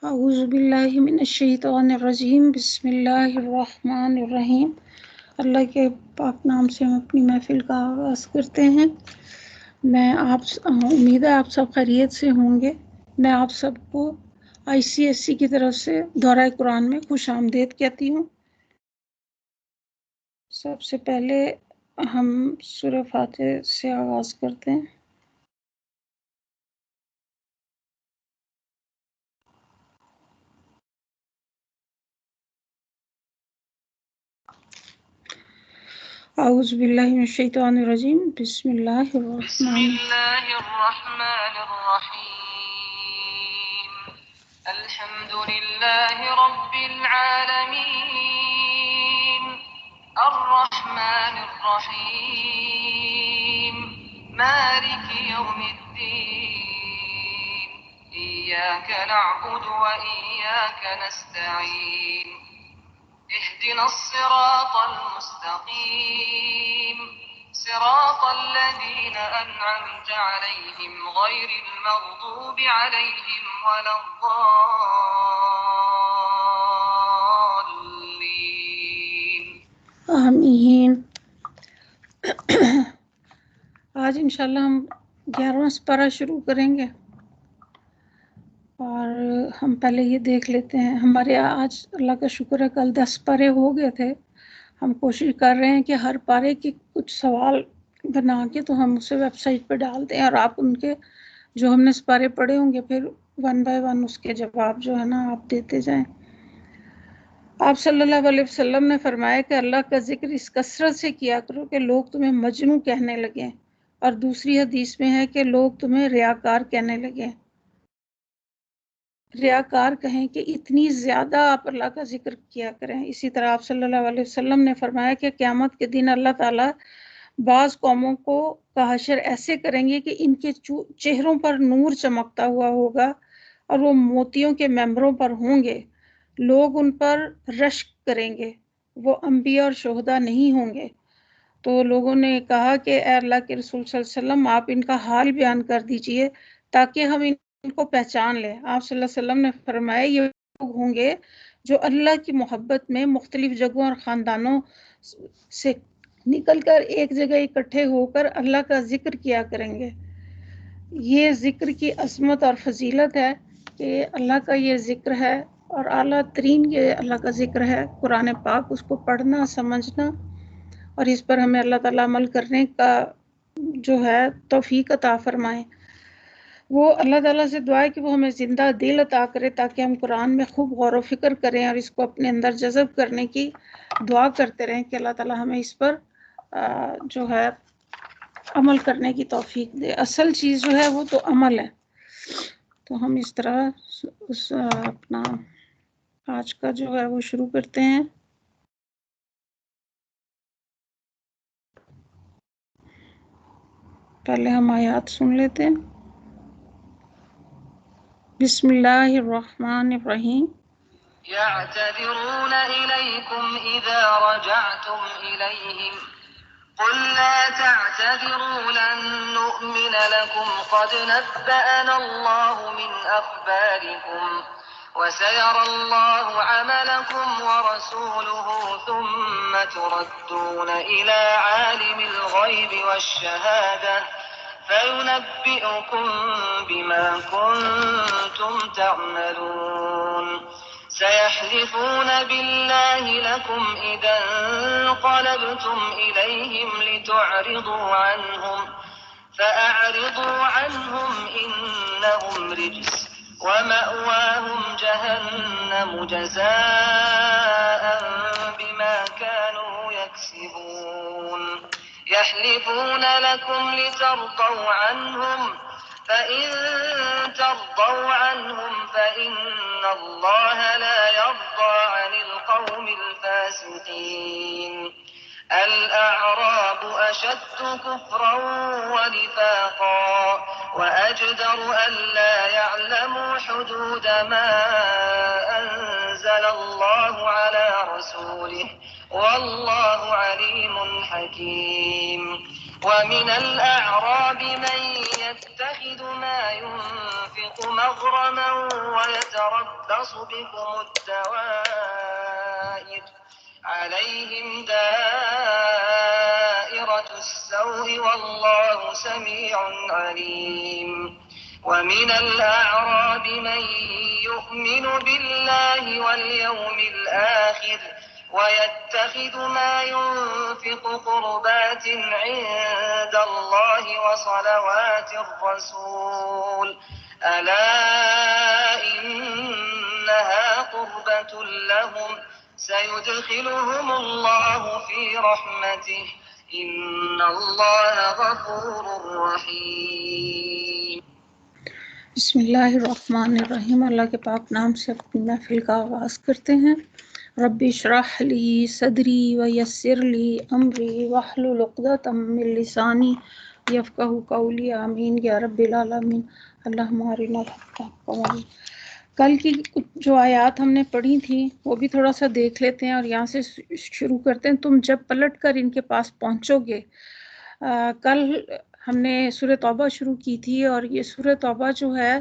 اعوذ باللہ من الشیطان الرجیم، بسم اللہ الرحمن الرحیم۔ اللہ کے پاک نام سے ہم اپنی محفل کا آغاز کرتے ہیں۔ امید ہے آپ سب خیریت سے ہوں گے۔ میں آپ سب کو ICSE کی طرف سے دورہ قرآن میں خوش آمدید کہتی ہوں۔ سب سے پہلے ہم سورہ فاتحہ سے آغاز کرتے ہیں۔ اعوذ باللہ من الشیطان الرجیم، بسم اللہ الرحمن الرحیم۔ الحمد للہ رب العالمین، الرحمن الرحیم، مالک یوم الدین، ایاک نعبد و ایاک نستعین، اهدنا الصراط المستقيم، صراط الذين أنعمت عليهم غير المغضوب عليهم ولا الضالين۔ آمین۔ آج انشاءاللہ ہم 11واں سپارہ شروع کریں گے، اور ہم پہلے یہ دیکھ لیتے ہیں۔ ہمارے آج اللہ کا شکر ہے کل 10 پارے ہو گئے تھے۔ ہم کوشش کر رہے ہیں کہ ہر پارے کی کچھ سوال بنا کے تو ہم اسے ویب سائٹ پہ ڈال دیں، اور آپ ان کے جو ہم نے سپارے پڑھے ہوں گے پھر 1 بائی 1 اس کے جواب جو ہے نا آپ دیتے جائیں۔ آپ صلی اللہ علیہ وسلم نے فرمایا کہ اللہ کا ذکر اس کثرت سے کیا کرو کہ لوگ تمہیں مجنوں کہنے لگیں، اور دوسری حدیث میں ہے کہ لوگ تمہیں ریاکار کہنے لگیں۔ ریاکار کہیں کہ اتنی زیادہ آپ اللہ کا ذکر کیا کریں۔ اسی طرح آپ صلی اللہ علیہ وسلم نے فرمایا کہ قیامت کے دن اللہ تعالیٰ بعض قوموں کو کا حشر ایسے کریں گے کہ ان کے چہروں پر نور چمکتا ہوا ہوگا، اور وہ موتیوں کے ممبروں پر ہوں گے۔ لوگ ان پر رشک کریں گے، وہ انبیاء اور شہداء نہیں ہوں گے۔ تو لوگوں نے کہا کہ اے اللہ کے رسول صلی اللہ علیہ وسلم، آپ ان کا حال بیان کر دیجئے تاکہ ہم ان کو پہچان لیں۔ آپ صلی اللہ علیہ وسلم نے فرمایا یہ لوگ ہوں گے جو اللہ کی محبت میں مختلف جگہوں اور خاندانوں سے نکل کر ایک جگہ اکٹھے ہو کر اللہ کا ذکر کیا کریں گے۔ یہ ذکر کی عظمت اور فضیلت ہے کہ اللہ کا یہ ذکر ہے، اور اعلیٰ ترین یہ اللہ کا ذکر ہے قرآن پاک، اس کو پڑھنا سمجھنا اور اس پر ہمیں اللہ تعالیٰ عمل کرنے کا جو ہے توفیق عطا فرمائے۔ وہ اللہ تعالیٰ سے دعا ہے کہ وہ ہمیں زندہ دل عطا کرے تاکہ ہم قرآن میں خوب غور و فکر کریں اور اس کو اپنے اندر جذب کرنے کی دعا کرتے رہیں کہ اللہ تعالیٰ ہمیں اس پر جو ہے عمل کرنے کی توفیق دے۔ اصل چیز جو ہے وہ تو عمل ہے۔ تو ہم اس طرح اپنا آج کا جو ہے وہ شروع کرتے ہیں۔ پہلے ہم آیات سن لیتے ہیں۔ بسم اللہ الرحمن الرحیم۔ يعتذرون إليكم إذا رجعتم إليهم، قل لا تعتذروا لن نؤمن لكم قد نبأنا الله من أخباركم وسيرى الله عملكم ورسوله ثم تردون إلى عالم الغيب والشهادة فينبئكم بما كنتم تعملون۔ سيحلفون بالله لكم إذا انقلبتم إليهم لتعرضوا عنهم فأعرضوا عنهم إنهم رجس ومأواهم جهنم جزاء بما كانوا يكسبون۔ يحلفون لكم لترضوا عنهم فإن ترضوا عنهم فإن الله لا يرضى عن القوم الفاسقين۔ الأعراب أشد كفرا ونفاقا وأجدر ألا يعلموا حدود ما أنزل أنزل الله على رسوله والله عليم حكيم ومن الأعراب من يتخذ ما ينفق مغرما ويتربص بكم الدوائر عليهم دائرة السوء والله سميع عليم ومن الأعراب من يؤمن بالله واليوم الآخر ويتخذ ما ينفق قربات عند الله وصلوات الرسول ألا إنها قربة لهم سيدخلهم الله في رحمته إن الله غفور رحيم. بسم اللہ الرحمن الرحیم. اللہ کے پاک نام سے اپنی محفل کا آغاز کرتے ہیں. رب اشرح لی صدری ویسر لی امری واحلل عقدۃ من لسانی یفقہوا قولی. آمین یا رب العالمین. اللہم ارنا الحق حقا وارزقنا. کل کی جو آیات ہم نے پڑھی تھی وہ بھی تھوڑا سا دیکھ لیتے ہیں اور یہاں سے شروع کرتے ہیں. تم جب پلٹ کر ان کے پاس پہنچو گے. کل ہم نے سورہ توبہ شروع کی تھی اور یہ سورہ توبہ جو ہے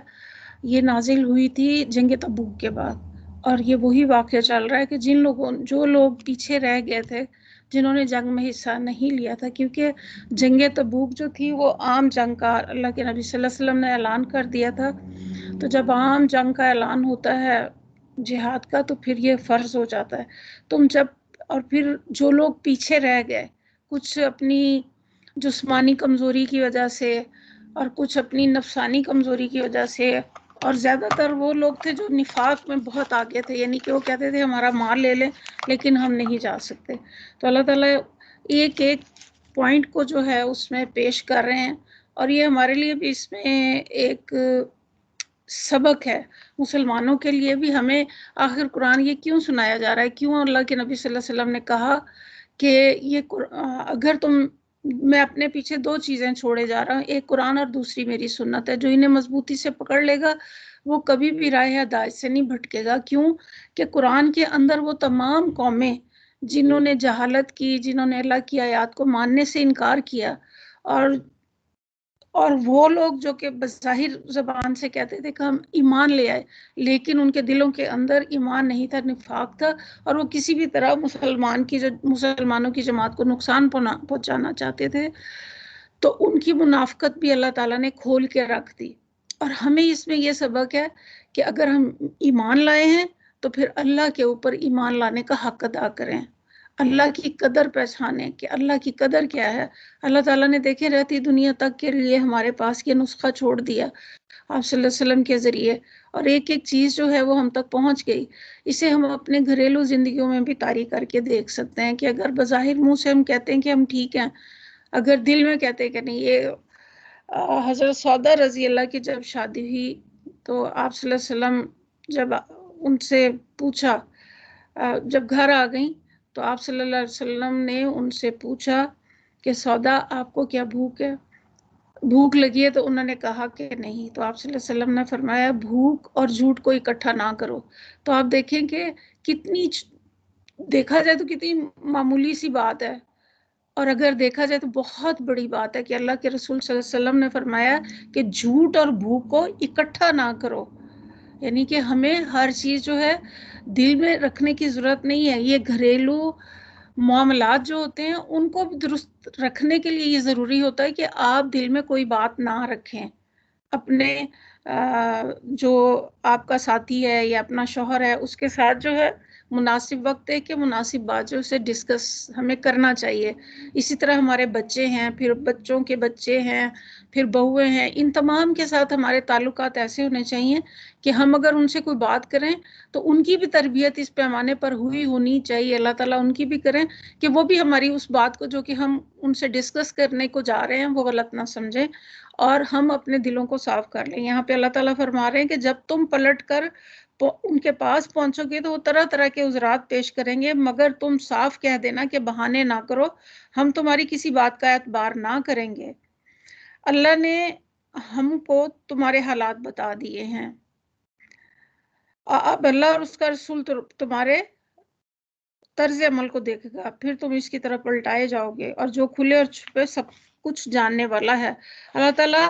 یہ نازل ہوئی تھی جنگ تبوک کے بعد. اور یہ وہی واقعہ چل رہا ہے کہ جو لوگ پیچھے رہ گئے تھے، جنہوں نے جنگ میں حصہ نہیں لیا تھا، کیونکہ جنگ تبوک جو تھی وہ عام جنگ کا اللہ کے نبی صلی اللہ علیہ وسلم نے اعلان کر دیا تھا. تو جب عام جنگ کا اعلان ہوتا ہے جہاد کا تو پھر یہ فرض ہو جاتا ہے. اور پھر جو لوگ پیچھے رہ گئے، کچھ اپنی جسمانی کمزوری کی وجہ سے اور کچھ اپنی نفسانی کمزوری کی وجہ سے، اور زیادہ تر وہ لوگ تھے جو نفاق میں بہت آگے تھے، یعنی کہ وہ کہتے تھے ہمارا مال لے لیں لیکن ہم نہیں جا سکتے. تو اللہ تعالیٰ ایک ایک پوائنٹ کو جو ہے اس میں پیش کر رہے ہیں اور یہ ہمارے لیے بھی اس میں ایک سبق ہے. مسلمانوں کے لیے بھی ہمیں آخر قرآن یہ کیوں سنایا جا رہا ہے، کیوں اللہ کے نبی صلی اللہ علیہ وسلم نے کہا کہ یہ اگر میں اپنے پیچھے دو چیزیں چھوڑے جا رہا ہوں، ایک قرآن اور دوسری میری سنت ہے. جو انہیں مضبوطی سے پکڑ لے گا وہ کبھی بھی راہ ہدایت سے نہیں بھٹکے گا. کیوں کہ قرآن کے اندر وہ تمام قومیں جنہوں نے جہالت کی، جنہوں نے اللہ کی آیات کو ماننے سے انکار کیا، اور وہ لوگ جو کہ بظاہر زبان سے کہتے تھے کہ ہم ایمان لے آئے لیکن ان کے دلوں کے اندر ایمان نہیں تھا، نفاق تھا، اور وہ کسی بھی طرح مسلمانوں کی جماعت کو نقصان پہنچانا چاہتے تھے. تو ان کی منافقت بھی اللہ تعالیٰ نے کھول کے رکھ دی. اور ہمیں اس میں یہ سبق ہے کہ اگر ہم ایمان لائے ہیں تو پھر اللہ کے اوپر ایمان لانے کا حق ادا کریں، اللہ کی قدر پہچانیں کہ اللہ کی قدر کیا ہے. اللہ تعالیٰ نے دیکھے رہتی دنیا تک کے لیے ہمارے پاس یہ نسخہ چھوڑ دیا آپ صلی اللہ علیہ وسلم کے ذریعے، اور ایک ایک چیز جو ہے وہ ہم تک پہنچ گئی. اسے ہم اپنے گھریلو زندگیوں میں بھی طاری کر کے دیکھ سکتے ہیں کہ اگر بظاہر منہ سے ہم کہتے ہیں کہ ہم ٹھیک ہیں، اگر دل میں کہتے ہیں کہ نہیں. یہ حضرت سودا رضی اللہ کی جب شادی ہوئی تو آپ صلی اللہ علیہ وسلم جب ان سے پوچھا، جب گھر آ گئیں تو آپ صلی اللہ علیہ وسلم نے ان سے پوچھا کہ سودا آپ کو کیا بھوک لگی ہے؟ تو انہوں نے کہا کہ نہیں. تو آپ صلی اللہ علیہ وسلم نے فرمایا بھوک اور جھوٹ کو اکٹھا نہ کرو. تو آپ دیکھیں کہ دیکھا جائے تو کتنی معمولی سی بات ہے، اور اگر دیکھا جائے تو بہت بڑی بات ہے کہ اللہ کے رسول صلی اللہ علیہ وسلم نے فرمایا کہ جھوٹ اور بھوک کو اکٹھا نہ کرو. یعنی کہ ہمیں ہر چیز جو ہے دل میں رکھنے کی ضرورت نہیں ہے. یہ گھریلو معاملات جو ہوتے ہیں ان کو درست رکھنے کے لیے یہ ضروری ہوتا ہے کہ آپ دل میں کوئی بات نہ رکھیں. اپنے جو آپ کا ساتھی ہے یا اپنا شوہر ہے اس کے ساتھ جو ہے مناسب وقت ہے کہ مناسب بات جو اسے ڈسکس ہمیں کرنا چاہیے. اسی طرح ہمارے بچے ہیں، پھر بچوں کے بچے ہیں، پھر بہویں ہیں، ان تمام کے ساتھ ہمارے تعلقات ایسے ہونے چاہیے کہ ہم اگر ان سے کوئی بات کریں تو ان کی بھی تربیت اس پیمانے پر ہونی چاہیے. اللہ تعالیٰ ان کی بھی کریں کہ وہ بھی ہماری اس بات کو جو کہ ہم ان سے ڈسکس کرنے کو جا رہے ہیں وہ غلط نہ سمجھیں اور ہم اپنے دلوں کو صاف کر لیں. یہاں پہ اللہ تعالیٰ فرما رہے ہیں کہ جب تم پلٹ کر ان کے پاس پہنچو گے تو وہ طرح طرح کے عذرات پیش کریں گے، مگر تم صاف کہہ دینا کہ بہانے نہ کرو، ہم تمہاری کسی بات کا اعتبار نہ کریں گے. اللہ نے ہم کو تمہارے حالات بتا دیے ہیں. اب اللہ اور اس کا رسول تمہارے طرز عمل کو دیکھے گا، پھر تم اس کی طرف پلٹائے جاؤ گے، اور جو کھلے اور چھپے سب کچھ جاننے والا ہے۔ اللہ تعالیٰ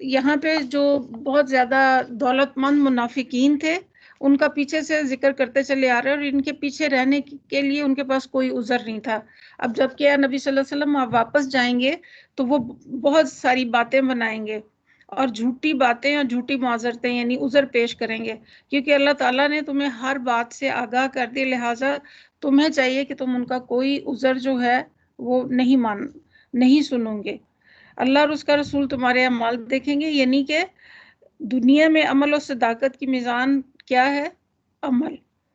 یہاں پہ جو بہت زیادہ دولت مند منافقین تھے ان کا پیچھے سے ذکر کرتے چلے آ رہے ہیں، اور ان کے پیچھے رہنے کے لیے ان کے پاس کوئی عذر نہیں تھا۔ اب جب کہ نبی صلی اللہ علیہ وسلم آپ واپس جائیں گے تو وہ بہت ساری باتیں بنائیں گے اور جھوٹی باتیں اور جھوٹی معذرتیں یعنی عذر پیش کریں گے، کیونکہ اللہ تعالیٰ نے تمہیں ہر بات سے آگاہ کر دی، لہٰذا تمہیں چاہیے کہ تم ان کا کوئی عذر جو ہے وہ نہیں سنو گے۔ اللہ اور اس کا رسول تمہارے اعمال دیکھیں گے، یعنی کہ دنیا میں عمل اور صداقت کی میزان کیا ہے؟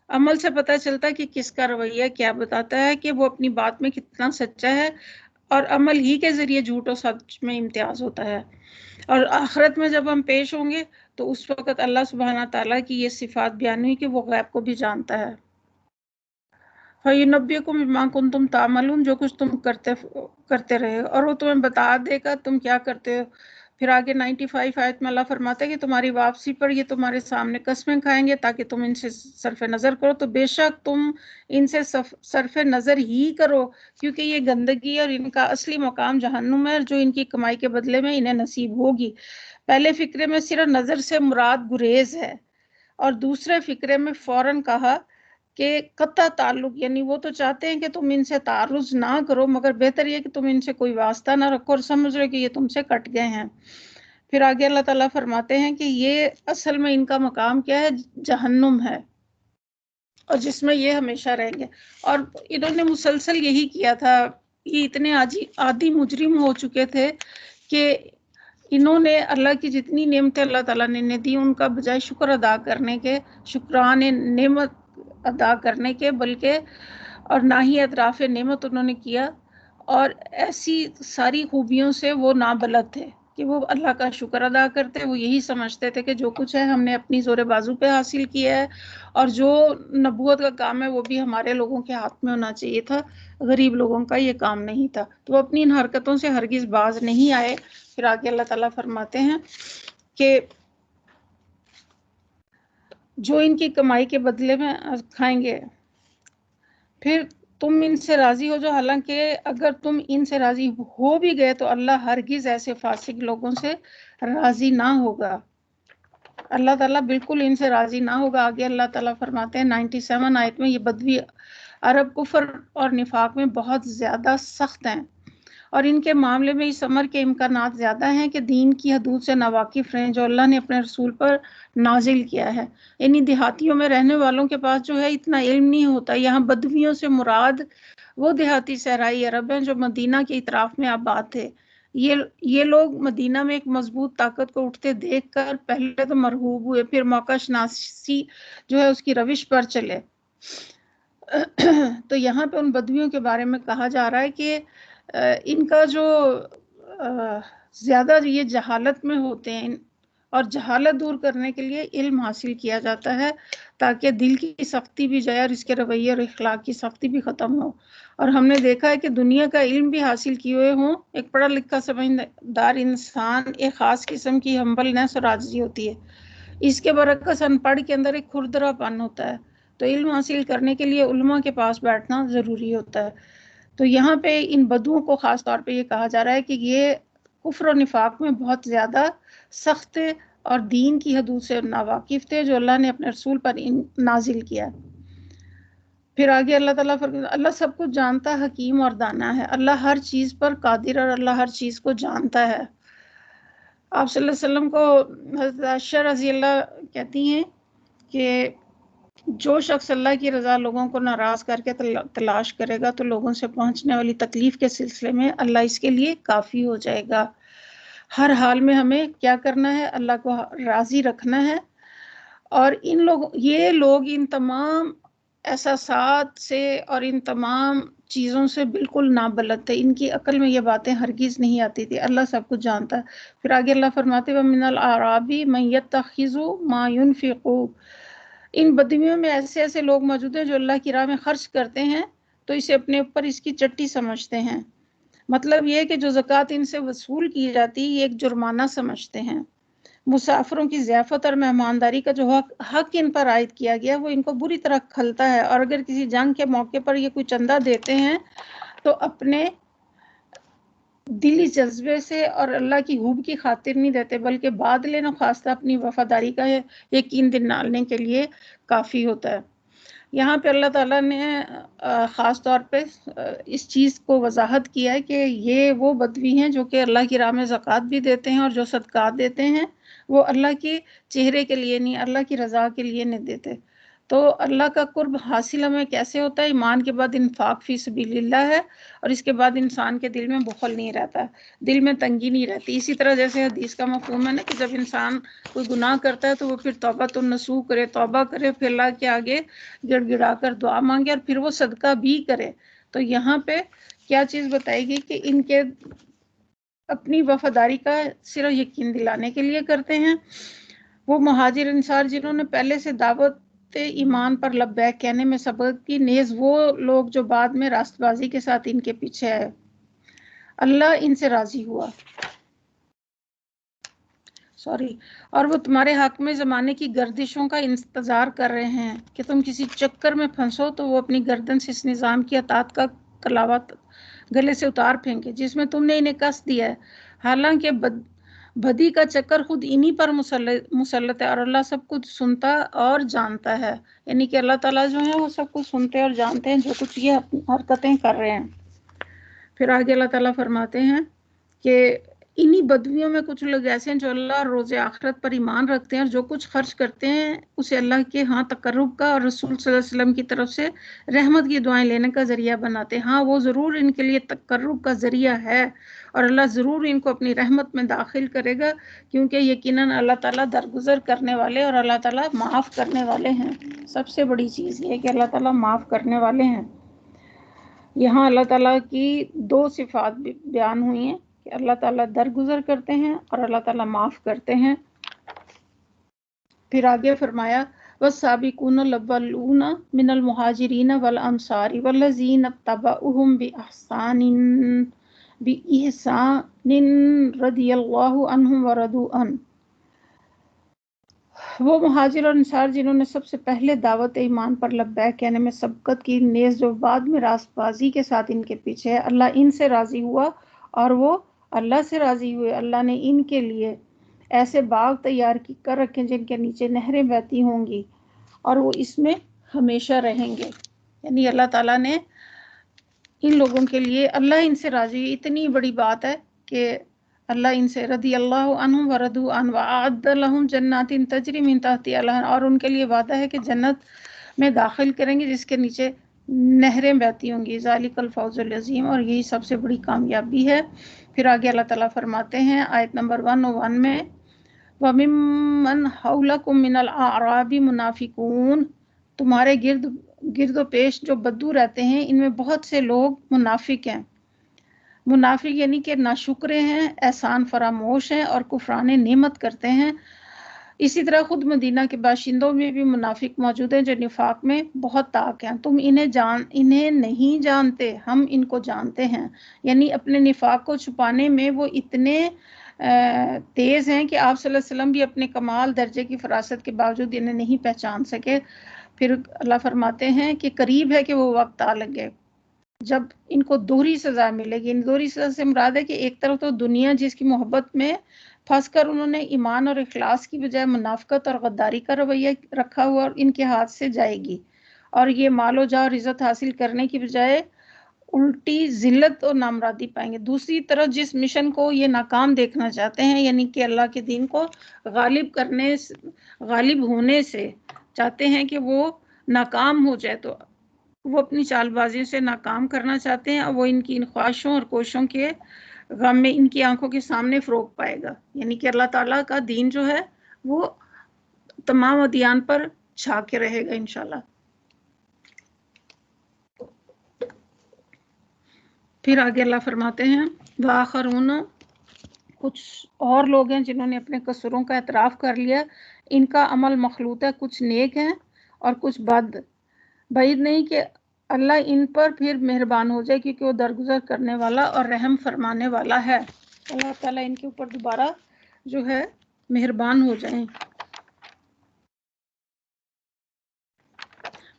عمل سے پتہ چلتا ہے کہ کس کا رویہ کیا بتاتا ہے کہ وہ اپنی بات میں کتنا سچا ہے، اور عمل ہی کے ذریعے جھوٹ اور سچ میں امتیاز ہوتا ہے۔ اور آخرت میں جب ہم پیش ہوں گے تو اس وقت اللہ سبحانہ تعالیٰ کی یہ صفات بیان ہوئی کہ وہ غیب کو بھی جانتا ہے۔ فَيُنَبِّئُكُم بِمَا كُنتُمْ تَعْمَلُونَ، جو کچھ تم کرتے رہے اور وہ تمہیں بتا دے گا تم کیا کرتے ہو۔ پھر آگے 95 آیت میں اللہ فرماتا ہے کہ تمہاری واپسی پر یہ تمہارے سامنے قسمیں کھائیں گے تاکہ تم ان سے صرف نظر کرو، تو بے شک تم ان سے صرف نظر ہی کرو، کیونکہ یہ گندگی اور ان کا اصلی مقام جہنم ہے، جو ان کی کمائی کے بدلے میں انہیں نصیب ہوگی۔ پہلے فقرے میں صرف نظر سے مراد گریز ہے، اور دوسرے فقرے میں فوراً کہا کہ قطع تعلق، یعنی وہ تو چاہتے ہیں کہ تم ان سے تعرض نہ کرو، مگر بہتر یہ کہ تم ان سے کوئی واسطہ نہ رکھو اور سمجھ رہے کہ یہ تم سے کٹ گئے ہیں۔ پھر آگے اللہ تعالیٰ فرماتے ہیں کہ یہ اصل میں ان کا مقام کیا ہے؟ جہنم ہے، اور جس میں یہ ہمیشہ رہیں گے۔ اور انہوں نے مسلسل یہی کیا تھا، یہ اتنے عادی مجرم ہو چکے تھے کہ انہوں نے اللہ کی جتنی نعمتیں اللہ تعالیٰ نے انہیں دی ان کا بجائے شکر ادا کرنے کے، شکران نعمت ادا کرنے کے، بلکہ اور نہ ہی اطراف نعمت انہوں نے کیا، اور ایسی ساری خوبیوں سے وہ نابلد تھے کہ وہ اللہ کا شکر ادا کرتے۔ وہ یہی سمجھتے تھے کہ جو کچھ ہے ہم نے اپنی زور بازو پہ حاصل کیا ہے، اور جو نبوت کا کام ہے وہ بھی ہمارے لوگوں کے ہاتھ میں ہونا چاہیے تھا، غریب لوگوں کا یہ کام نہیں تھا۔ تو وہ اپنی ان حرکتوں سے ہرگز باز نہیں آئے۔ پھر آگے اللہ تعالیٰ فرماتے ہیں کہ جو ان کی کمائی کے بدلے میں کھائیں گے، پھر تم ان سے راضی ہو جو، حالانکہ اگر تم ان سے راضی ہو بھی گئے تو اللہ ہرگز ایسے فاسق لوگوں سے راضی نہ ہوگا۔ اللہ تعالیٰ بالکل ان سے راضی نہ ہوگا۔ آگے اللہ تعالیٰ فرماتے ہیں 97 آیت میں، یہ بدوی عرب کفر اور نفاق میں بہت زیادہ سخت ہیں، اور ان کے معاملے میں اس امر کے امکانات زیادہ ہیں کہ دین کی حدود سے ناواقف رہیں جو اللہ نے اپنے رسول پر نازل کیا ہے۔ یعنی دیہاتیوں میں رہنے والوں کے پاس جو ہے اتنا علم نہیں ہوتا۔ یہاں بدویوں سے مراد وہ دیہاتی صحرائی عرب ہیں جو مدینہ کے اطراف میں آباد تھے۔ یہ لوگ مدینہ میں ایک مضبوط طاقت کو اٹھتے دیکھ کر پہلے تو مرغوب ہوئے، پھر موقع شناسی جو ہے اس کی روش پر چلے۔ تو یہاں پہ ان بدویوں کے بارے میں کہا جا رہا ہے کہ ان کا جو زیادہ یہ جہالت میں ہوتے ہیں، اور جہالت دور کرنے کے لیے علم حاصل کیا جاتا ہے تاکہ دل کی سختی بھی جائے اور اس کے رویے اور اخلاق کی سختی بھی ختم ہو۔ اور ہم نے دیکھا ہے کہ دنیا کا علم بھی حاصل کیے ہوئے ہوں، ایک پڑھا لکھا سمجھدار انسان ایک خاص قسم کی ہمبلنس اور عاجزی ہوتی ہے، اس کے برعکس ان پڑھ کے اندر ایک کھردرا پن ہوتا ہے۔ تو علم حاصل کرنے کے لیے علماء کے پاس بیٹھنا ضروری ہوتا ہے۔ تو یہاں پہ ان بدوؤں کو خاص طور پہ یہ کہا جا رہا ہے کہ یہ کفر و نفاق میں بہت زیادہ سخت اور دین کی حدود سے ناواقف تھے جو اللہ نے اپنے رسول پر نازل کیا۔ پھر آگے اللہ تعالیٰ اللہ سب کچھ جانتا، حکیم اور دانا ہے، اللہ ہر چیز پر قادر اور اللہ ہر چیز کو جانتا ہے۔ آپ صلی اللہ علیہ وسلم کو حضرت عائشہ رضی اللہ کہتی ہیں کہ جو شخص اللہ کی رضا لوگوں کو ناراض کر کے تلاش کرے گا تو لوگوں سے پہنچنے والی تکلیف کے سلسلے میں اللہ اس کے لیے کافی ہو جائے گا۔ ہر حال میں ہمیں کیا کرنا ہے؟ اللہ کو راضی رکھنا ہے۔ اور یہ لوگ ان تمام احساسات سے اور ان تمام چیزوں سے بالکل نابلد تھے، ان کی عقل میں یہ باتیں ہرگز نہیں آتی تھی۔ اللہ سب کچھ جانتا ہے۔ پھر آگے اللہ فرماتے وَمِنَ الْأَعْرَابِ مَن يَتَّخِذُ مَا يُنْفِقُ، ان بدویوں میں ایسے لوگ موجود ہیں جو اللہ کی راہ میں خرچ کرتے ہیں تو اسے اپنے اوپر اس کی چٹی سمجھتے ہیں۔ مطلب یہ ہے کہ جو زکوٰۃ ان سے وصول کی جاتی ہے یہ ایک جرمانہ سمجھتے ہیں۔ مسافروں کی ضیافت اور مہمانداری کا جو حق ان پر عائد کیا گیا وہ ان کو بری طرح کھلتا ہے، اور اگر کسی جنگ کے موقع پر یہ کوئی چندہ دیتے ہیں تو اپنے دلی جذبے سے اور اللہ کی حب کی خاطر نہیں دیتے، بلکہ بادلے نخواستہ اپنی وفاداری کا یقین دلانے کے لیے کافی ہوتا ہے۔ یہاں پہ اللہ تعالیٰ نے خاص طور پہ اس چیز کو وضاحت کیا ہے کہ یہ وہ بدوی ہیں جو کہ اللہ کی راہ میں زکوٰۃ بھی دیتے ہیں، اور جو صدقات دیتے ہیں وہ اللہ کے چہرے کے لیے نہیں، اللہ کی رضا کے لیے نہیں دیتے۔ تو اللہ کا قرب حاصل ہمیں کیسے ہوتا ہے؟ ایمان کے بعد انفاق فی سبیل اللہ ہے، اور اس کے بعد انسان کے دل میں بخل نہیں رہتا، دل میں تنگی نہیں رہتی۔ اسی طرح جیسے حدیث کا مفہوم ہے نا کہ جب انسان کوئی گناہ کرتا ہے تو وہ پھر توبۃ النصوح کرے، توبہ کرے، پھر اللہ کے آگے گڑ گڑا کر دعا مانگے، اور پھر وہ صدقہ بھی کرے۔ تو یہاں پہ کیا چیز بتائے گی کہ ان کے اپنی وفاداری کا صرف یقین دلانے کے لیے کرتے ہیں۔ وہ مہاجر انصار جنہوں نے پہلے سے دعوت ایمان پر لبیک کہنے میں سبقت کی، نیز وہ لوگ جو بعد میں راست بازی کے ساتھ ان کے پیچھے ہے، اللہ ان سے راضی ہوا اور وہ تمہارے حق میں زمانے کی گردشوں کا انتظار کر رہے ہیں کہ تم کسی چکر میں پھنسو تو وہ اپنی گردن سے اس نظام کی اطاعت کا کلاوہ گلے سے اتار پھینکے جس میں تم نے انہیں کس دیا ہے، حالانکہ بدی کا چکر خود انہی پر مسلط ہے، اور اللہ سب کچھ سنتا اور جانتا ہے۔ یعنی کہ اللہ تعالیٰ جو ہیں وہ سب کچھ سنتے اور جانتے ہیں جو کچھ یہ حرکتیں کر رہے ہیں۔ پھر آگے اللہ تعالیٰ فرماتے ہیں کہ انہی بدویوں میں کچھ لوگ ایسے ہیں جو اللہ اور روز آخرت پر ایمان رکھتے ہیں، اور جو کچھ خرچ کرتے ہیں اسے اللہ کے ہاں تقرب کا اور رسول صلی اللہ علیہ وسلم کی طرف سے رحمت کی دعائیں لینے کا ذریعہ بناتے ہیں۔ ہاں وہ ضرور ان کے لیے تقرب کا ذریعہ ہے، اور اللہ ضرور ان کو اپنی رحمت میں داخل کرے گا، کیونکہ یقیناً اللہ تعالیٰ درگزر کرنے والے اور اللہ تعالیٰ معاف کرنے والے ہیں۔ سب سے بڑی چیز یہ ہے کہ اللہ تعالیٰ معاف کرنے والے ہیں۔ یہاں اللہ تعالیٰ کی دو صفات بیان ہوئی ہیں کہ اللہ تعالیٰ درگزر کرتے ہیں اور اللہ تعالیٰ معاف کرتے ہیں۔ پھر آگے فرمایا والسابقون الاولون من المہاجرین والانصار والذین اتبعوہم بإحسان رضی اللہ عنہم ورضوا عنہ، وہ مہاجر اور انصار جنہوں نے سب سے پہلے دعوت ایمان پر لبیک کہنے میں سبقت کی، نیز جو بعد میں راست بازی کے ساتھ ان کے پیچھے ہے، اللہ ان سے راضی ہوا اور وہ اللہ سے راضی ہوئے۔ اللہ نے ان کے لیے ایسے باغ تیار کر رکھے جن کے نیچے نہریں بہتی ہوں گی اور وہ اس میں ہمیشہ رہیں گے۔ یعنی اللہ تعالیٰ نے ان لوگوں کے لیے، اللہ ان سے راضی، اتنی بڑی بات ہے کہ اللہ ان سے رضی اللہ عنہم ورضوا عنہ وأعد لهم جنات تجری من تحتها الانہار، اور ان کے لیے وعدہ ہے کہ جنت میں داخل کریں گے جس کے نیچے نہریں بہتی ہوں گی، ذالک الفوز العظیم، اور یہی سب سے بڑی کامیابی ہے۔ پھر آگے اللہ تعالیٰ فرماتے ہیں آیت نمبر 101 میں وَمِمَّنْ حَوْلَكُمْ مِنَ الْأَعْرَابِ مُنَافِقُونَ، تمہارے گرد و پیش جو بدو رہتے ہیں ان میں بہت سے لوگ منافق ہیں۔ منافق یعنی کہ ناشکرے ہیں، احسان فراموش ہیں اور کفران نعمت کرتے ہیں۔ اسی طرح خود مدینہ کے باشندوں میں بھی منافق موجود ہیں جو نفاق میں بہت طاق ہیں۔ تم انہیں نہیں جانتے، ہم ان کو جانتے ہیں۔ یعنی اپنے نفاق کو چھپانے میں وہ اتنے تیز ہیں کہ آپ صلی اللہ علیہ وسلم بھی اپنے کمال درجے کی فراست کے باوجود انہیں نہیں پہچان سکے۔ پھر اللہ فرماتے ہیں کہ قریب ہے کہ وہ وقت آ لگے جب ان کو دوہری سزا ملے گی۔ ان دوہری سزا سے مراد ہے کہ ایک طرف تو دنیا جس کی محبت میں پھنس کر انہوں نے ایمان اور اخلاص کی بجائے منافقت اور غداری کا رویہ رکھا ہوا اور ان کے ہاتھ سے جائے گی، اور یہ مال و جاہ اور عزت حاصل کرنے کی بجائے الٹی ذلت اور نامرادی پائیں گے۔ دوسری طرف جس مشن کو یہ ناکام دیکھنا چاہتے ہیں، یعنی کہ اللہ کے دین کو غالب ہونے سے چاہتے ہیں کہ وہ ناکام ہو جائے، تو وہ اپنی چال بازیوں سے ناکام کرنا چاہتے ہیں، اور وہ ان کی ان خواہشوں اور کوششوں کے غم میں ان کی آنکھوں کے سامنے فروغ پائے گا۔ یعنی کہ اللہ تعالیٰ کا دین جو ہے وہ تمام ادیان پر چھا کے رہے گا انشاءاللہ۔ پھر آگے اللہ فرماتے ہیں وآخرون، کچھ اور لوگ ہیں جنہوں نے اپنے قصوروں کا اعتراف کر لیا، ان کا عمل مخلوط ہے، کچھ نیک ہیں اور کچھ بد، بعید نہیں کہ اللہ ان پر پھر مہربان ہو جائے کیونکہ وہ درگزر کرنے والا اور رحم فرمانے والا ہے۔ اللہ تعالیٰ ان کے اوپر دوبارہ جو ہے مہربان ہو جائیں۔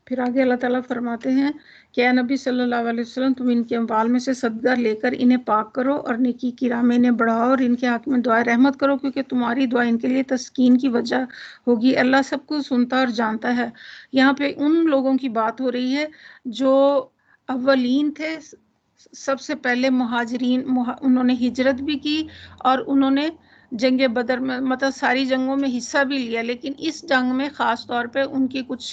پھر آگے اللہ تعالیٰ فرماتے ہیں کہ اے نبی صلی اللہ علیہ وسلم تم ان کے اموال میں سے صدقہ لے کر انہیں پاک کرو اور نیکی کی راہ میں انہیں بڑھاؤ اور ان کے حق میں دعائے رحمت کرو، کیونکہ تمہاری دعا ان کے لیے تسکین کی وجہ ہوگی، اللہ سب کو سنتا اور جانتا ہے۔ یہاں پہ ان لوگوں کی بات ہو رہی ہے جو اولین تھے، سب سے پہلے مہاجرین، انہوں نے ہجرت بھی کی اور انہوں نے جنگ بدر میں مطلب ساری جنگوں میں حصہ بھی لیا، لیکن اس جنگ میں خاص طور پہ ان کی کچھ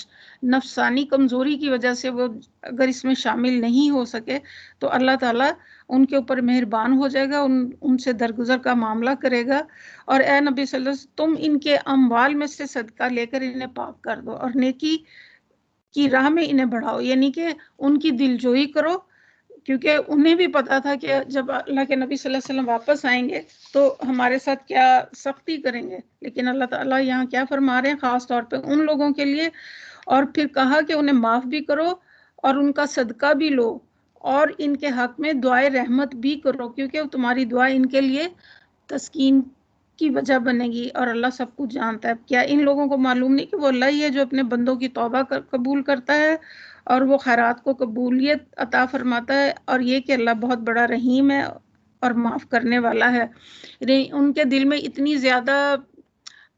نفسانی کمزوری کی وجہ سے وہ اگر اس میں شامل نہیں ہو سکے تو اللہ تعالیٰ ان کے اوپر مہربان ہو جائے گا، ان سے درگزر کا معاملہ کرے گا۔ اور اے نبی صلی اللہ علیہ وسلم تم ان کے اموال میں سے صدقہ لے کر انہیں پاک کر دو اور نیکی کی راہ میں انہیں بڑھاؤ، یعنی کہ ان کی دلجوئی کرو، کیونکہ انہیں بھی پتا تھا کہ جب اللہ کے نبی صلی اللہ علیہ وسلم واپس آئیں گے تو ہمارے ساتھ کیا سختی کریں گے، لیکن اللہ تعالیٰ یہاں کیا فرما رہے ہیں خاص طور پہ ان لوگوں کے لیے، اور پھر کہا کہ انہیں معاف بھی کرو اور ان کا صدقہ بھی لو اور ان کے حق میں دعائے رحمت بھی کرو، کیونکہ تمہاری دعا ان کے لیے تسکین کی وجہ بنے گی اور اللہ سب کچھ جانتا ہے۔ کیا ان لوگوں کو معلوم نہیں کہ وہ اللہ ہی ہے جو اپنے بندوں کی توبہ قبول کرتا ہے اور وہ خیرات کو قبولیت عطا فرماتا ہے، اور یہ کہ اللہ بہت بڑا رحیم ہے اور معاف کرنے والا ہے۔ ان کے دل میں اتنی زیادہ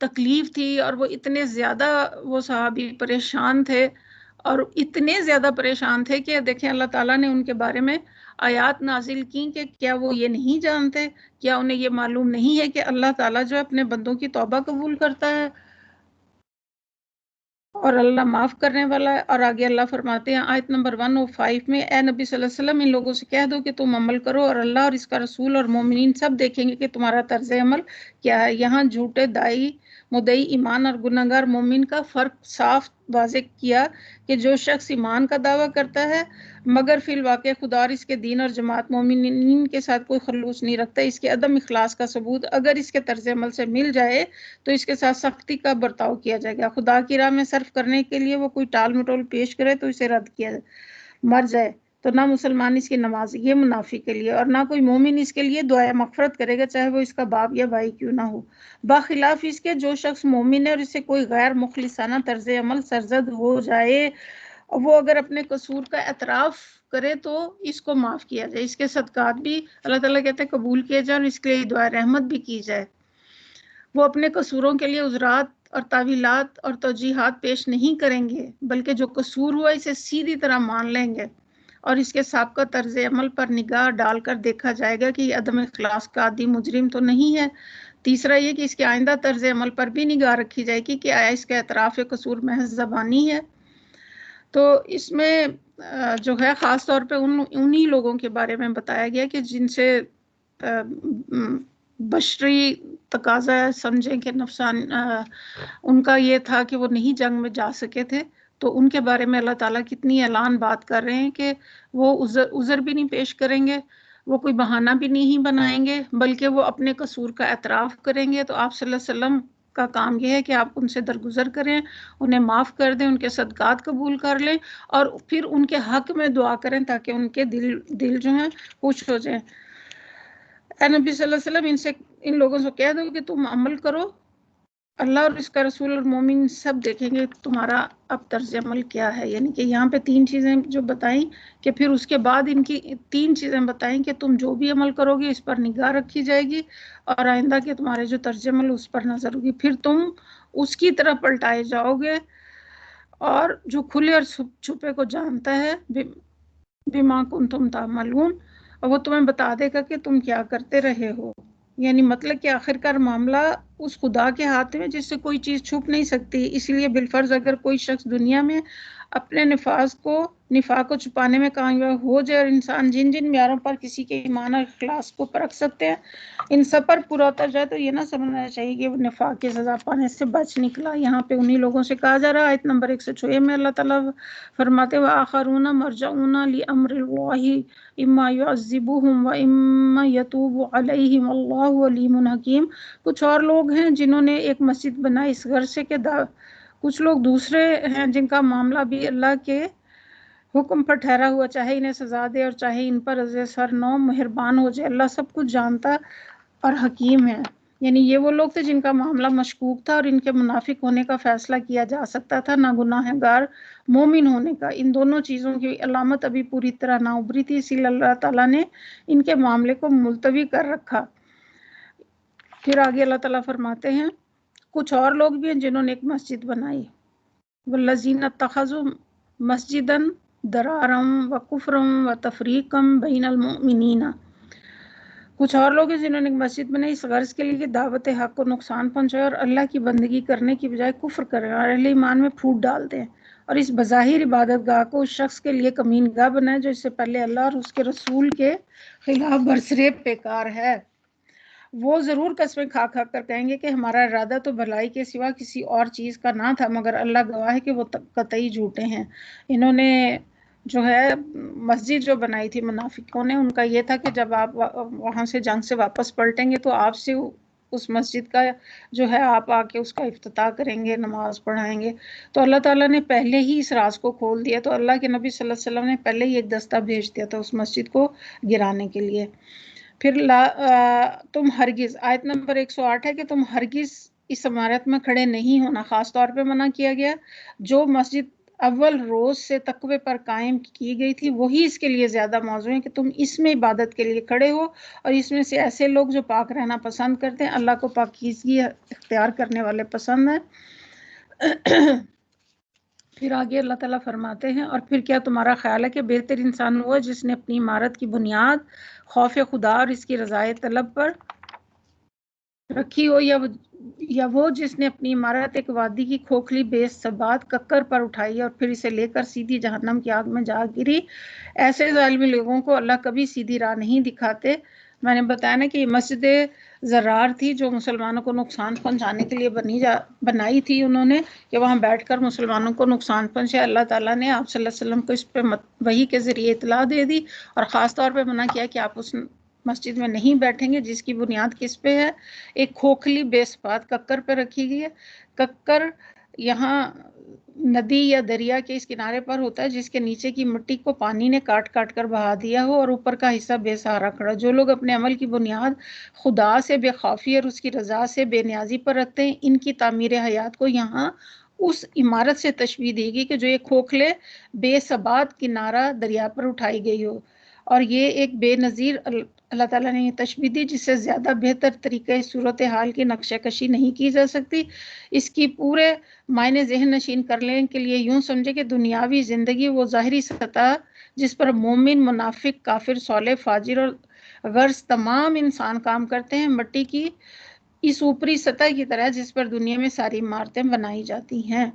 تکلیف تھی اور وہ اتنے زیادہ وہ صحابی پریشان تھے اور اتنے زیادہ پریشان تھے کہ دیکھیں اللہ تعالیٰ نے ان کے بارے میں آیات نازل کی کہ کیا وہ یہ نہیں جانتے، کیا انہیں یہ معلوم نہیں ہے کہ اللہ تعالیٰ جو اپنے بندوں کی توبہ قبول کرتا ہے اور اللہ معاف کرنے والا ہے۔ اور آگے اللہ فرماتے ہیں آیت نمبر 105 میں، اے نبی صلی اللہ علیہ وسلم ان لوگوں سے کہہ دو کہ تم عمل کرو اور اللہ اور اس کا رسول اور مومنین سب دیکھیں گے کہ تمہارا طرز عمل کیا ہے۔ یہاں جھوٹے مدعی ایمان اور گناہگار مومن کا فرق صاف واضح کیا کہ جو شخص ایمان کا دعویٰ کرتا ہے مگر فی الواقع خدا اور اس کے دین اور جماعت مومنین کے ساتھ کوئی خلوص نہیں رکھتا، اس کے عدم اخلاص کا ثبوت اگر اس کے طرز عمل سے مل جائے تو اس کے ساتھ سختی کا برتاؤ کیا جائے گا۔ خدا کی راہ میں صرف کرنے کے لیے وہ کوئی ٹال مٹول پیش کرے تو اسے رد کیا مر جائے تو نہ مسلمان اس کی نماز یہ منافق کے لیے اور نہ کوئی مومن اس کے لیے دعائے مغفرت کرے گا، چاہے وہ اس کا باپ یا بھائی کیوں نہ ہو۔ باخلاف اس کے جو شخص مومن ہے اور اسے کوئی غیر مخلصانہ طرز عمل سرزد ہو جائے، وہ اگر اپنے قصور کا اعتراف کرے تو اس کو معاف کیا جائے، اس کے صدقات بھی اللہ تعالیٰ کہتے ہیں قبول کیے جائیں اور اس کے لیے دعائے رحمت بھی کی جائے۔ وہ اپنے قصوروں کے لیے عذرات اور تعویلات اور توجیحات پیش نہیں کریں گے، بلکہ جو قصور ہوا اسے سیدھی طرح مان لیں گے اور اس کے سابقہ طرز عمل پر نگاہ ڈال کر دیکھا جائے گا کہ یہ عدم اخلاص کا عادی مجرم تو نہیں ہے۔ تیسرا یہ کہ اس کے آئندہ طرز عمل پر بھی نگاہ رکھی جائے گی کہ آیا اس کا اعتراف قصور محض زبانی ہے۔ تو اس میں جو ہے خاص طور پہ انہی لوگوں کے بارے میں بتایا گیا کہ جن سے بشری تقاضا سمجھیں کہ نفسان ان کا یہ تھا کہ وہ نہیں جنگ میں جا سکے تھے، تو ان کے بارے میں اللہ تعالیٰ کتنی اعلان بات کر رہے ہیں کہ وہ عذر بھی نہیں پیش کریں گے، وہ کوئی بہانہ بھی نہیں بنائیں گے، بلکہ وہ اپنے قصور کا اعتراف کریں گے۔ تو آپ صلی اللہ علیہ وسلم کا کام یہ ہے کہ آپ ان سے درگزر کریں، انہیں معاف کر دیں، ان کے صدقات قبول کر لیں اور پھر ان کے حق میں دعا کریں تاکہ ان کے دل جو ہیں خوش ہو جائیں۔ اے نبی صلی اللہ علیہ وسلم ان لوگوں سے کہہ دو کہ تم عمل کرو، اللہ اور اس کا رسول اور مومن سب دیکھیں گے تمہارا اب طرز عمل کیا ہے۔ یعنی کہ یہاں پہ 3 چیزیں جو بتائیں کہ پھر اس کے بعد ان کی 3 چیزیں بتائیں کہ تم جو بھی عمل کرو گے اس پر نگاہ رکھی جائے گی اور آئندہ کے تمہارے جو طرز عمل اس پر نظر ہوگی، پھر تم اس کی طرف پلٹائے جاؤ گے، اور جو کھلے اور چھپے کو جانتا ہے بما کنتم تعملون، اور وہ تمہیں بتا دے گا کہ تم کیا کرتے رہے ہو۔ یعنی مطلب کہ آخرکار معاملہ اس خدا کے ہاتھ میں جس سے کوئی چیز چھپ نہیں سکتی، اس لیے بالفرض اگر کوئی شخص دنیا میں اپنے نفاق کو چھپانے میں کامیاب ہو جائے اور انسان جن معیاروں پر کسی کے ایمان اور اخلاص کو پرکھ سکتے ہیں ان سب پر پورا اتر جائے تو یہ نہ سمجھنا چاہیے کہ وہ نفاق کی سزا پانے سے بچ نکلا۔ یہاں پہ انہی لوگوں سے کہا جا رہا ہے۔ آیت نمبر 106 میں اللہ تعالیٰ فرماتے وآخرون مرجعون لامر اللہ اما يعذبهم واما يتوب علیہم اللہ علیم حکیم۔ کچھ اور لوگ ہیں جنہوں نے ایک مسجد بنائی اس غرض سے کہ کچھ لوگ دوسرے ہیں جن کا معاملہ بھی اللہ کے حکم پر ٹھہرا ہوا، چاہے انہیں سزا دے اور چاہے ان پر عز سر نو مہربان ہو جائے، اللہ سب کچھ جانتا اور حکیم ہے۔ یعنی یہ وہ لوگ تھے جن کا معاملہ مشکوک تھا اور ان کے منافق ہونے کا فیصلہ کیا جا سکتا تھا، نہ گناہ گار مومن ہونے کا۔ ان دونوں چیزوں کی علامت ابھی پوری طرح نہ ابھری تھی، اسی لیے اللہ تعالیٰ نے ان کے معاملے کو ملتوی کر رکھا۔ پھر آگے اللہ تعالیٰ فرماتے ہیں کچھ اور لوگ بھی ہیں جنہوں نے ایک مسجد بنائی، والذین اتخذوا مسجدا ضرارا وکفرا وتفریقا بین المؤمنین، کچھ اور لوگ ہیں جنہوں نے ایک مسجد بنائی اس غرض کے لیے کہ دعوت حق کو نقصان پہنچائے اور اللہ کی بندگی کرنے کی بجائے کفر کریں اور اہل ایمان میں پھوٹ ڈال دیں، اور اس بظاہر عبادت گاہ کو اس شخص کے لیے کمین گاہ بنائے جو اس سے پہلے اللہ اور اس کے رسول کے خلاف برسرے پیکار ہے۔ وہ ضرور قسمیں کھا کھا کر کہیں گے کہ ہمارا ارادہ تو بھلائی کے سوا کسی اور چیز کا نہ تھا، مگر اللہ گواہ ہے کہ وہ قطعی جھوٹے ہیں۔ انہوں نے جو ہے مسجد جو بنائی تھی منافقوں نے، ان کا یہ تھا کہ جب آپ وہاں سے جنگ سے واپس پلٹیں گے تو آپ سے اس مسجد کا جو ہے آپ آ کے اس کا افتتاح کریں گے، نماز پڑھائیں گے۔ تو اللہ تعالیٰ نے پہلے ہی اس راز کو کھول دیا، تو اللہ کے نبی صلی اللہ علیہ وسلم نے پہلے ہی ایک دستہ بھیج دیا تھا اس مسجد کو گرانے کے لیے۔ پھر تم ہرگز، آیت نمبر 108 ہے کہ تم ہرگز اس عمارت میں کھڑے نہیں ہونا، خاص طور پہ منع کیا گیا۔ جو مسجد اول روز سے تقوی پر قائم کی گئی تھی وہی اس کے لیے زیادہ موزوں ہے کہ تم اس میں عبادت کے لیے کھڑے ہو، اور اس میں سے ایسے لوگ جو پاک رہنا پسند کرتے ہیں، اللہ کو پاکیزگی اختیار کرنے والے پسند ہیں۔ پھر آگے اللہ تعالیٰ فرماتے ہیں اور پھر کیا تمہارا خیال ہے کہ بہتر انسان وہ ہے جس نے اپنی عمارت کی بنیاد خوف خدا اور اس کی رضائے طلب پر رکھی ہو، یا وہ جس نے اپنی عمارت ایک وادی کی کھوکھلی بے ثبات ککر پر اٹھائی اور پھر اسے لے کر سیدھی جہنم کی آگ میں جا گری۔ ایسے ظالم لوگوں کو اللہ کبھی سیدھی راہ نہیں دکھاتے۔ میں نے بتایا نا کہ یہ مسجد زرار تھی جو مسلمانوں کو نقصان پہنچانے کے لیے بنائی تھی انہوں نے، کہ وہاں بیٹھ کر مسلمانوں کو نقصان پہنچے۔ اللہ تعالیٰ نے آپ صلی اللہ علیہ وسلم کو اس پہ وحی کے ذریعے اطلاع دے دی اور خاص طور پہ منع کیا کہ آپ اس مسجد میں نہیں بیٹھیں گے جس کی بنیاد کس پہ ہے، ایک کھوکھلی بے ثبات ککر پہ رکھی گئی ہے۔ ککر یہاں ندی یا دریا کے اس کنارے پر ہوتا ہے جس کے نیچے کی مٹی کو پانی نے کاٹ کاٹ کر بہا دیا ہو اور اوپر کا حصہ بے سہارا کھڑا۔ جو لوگ اپنے عمل کی بنیاد خدا سے بے خوفی اور اس کی رضا سے بے نیازی پر رکھتے ہیں، ان کی تعمیر حیات کو یہاں اس عمارت سے تشبیہ دی گئی کہ جو ایک کھوکھلے بے ثبات کنارہ دریا پر اٹھائی گئی ہو، اور یہ ایک بے نظیر اللہ تعالیٰ نے یہ تشبیہ دی جس سے زیادہ بہتر طریقے صورتحال کی نقشہ کشی نہیں کی جا سکتی۔ اس کی پورے معنی ذہن نشین کرنے کے لیے یوں سمجھے کہ دنیاوی زندگی وہ ظاہری سطح جس پر مومن، منافق، کافر، صالح، فاجر اور غرض تمام انسان کام کرتے ہیں، مٹی کی اس اوپری سطح کی طرح جس پر دنیا میں ساری عمارتیں بنائی جاتی ہیں،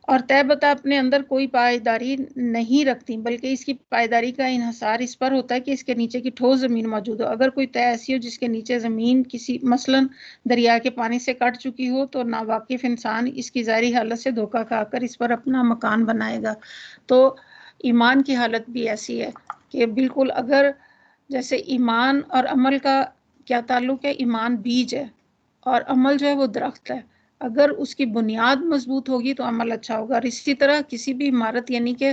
اور طے بتا اپنے اندر کوئی پائیداری نہیں رکھتی، بلکہ اس کی پائیداری کا انحصار اس پر ہوتا ہے کہ اس کے نیچے کی ٹھوس زمین موجود ہو۔ اگر کوئی طے ایسی ہو جس کے نیچے زمین کسی مثلاً دریا کے پانی سے کٹ چکی ہو تو ناواقف انسان اس کی ظاہری حالت سے دھوکہ کھا کر اس پر اپنا مکان بنائے گا۔ تو ایمان کی حالت بھی ایسی ہے کہ بالکل اگر جیسے ایمان اور عمل کا کیا تعلق ہے، ایمان بیج ہے اور عمل جو ہے وہ درخت ہے، اگر اس کی بنیاد مضبوط ہوگی تو عمل اچھا ہوگا۔ اور اسی طرح کسی بھی عمارت یعنی کہ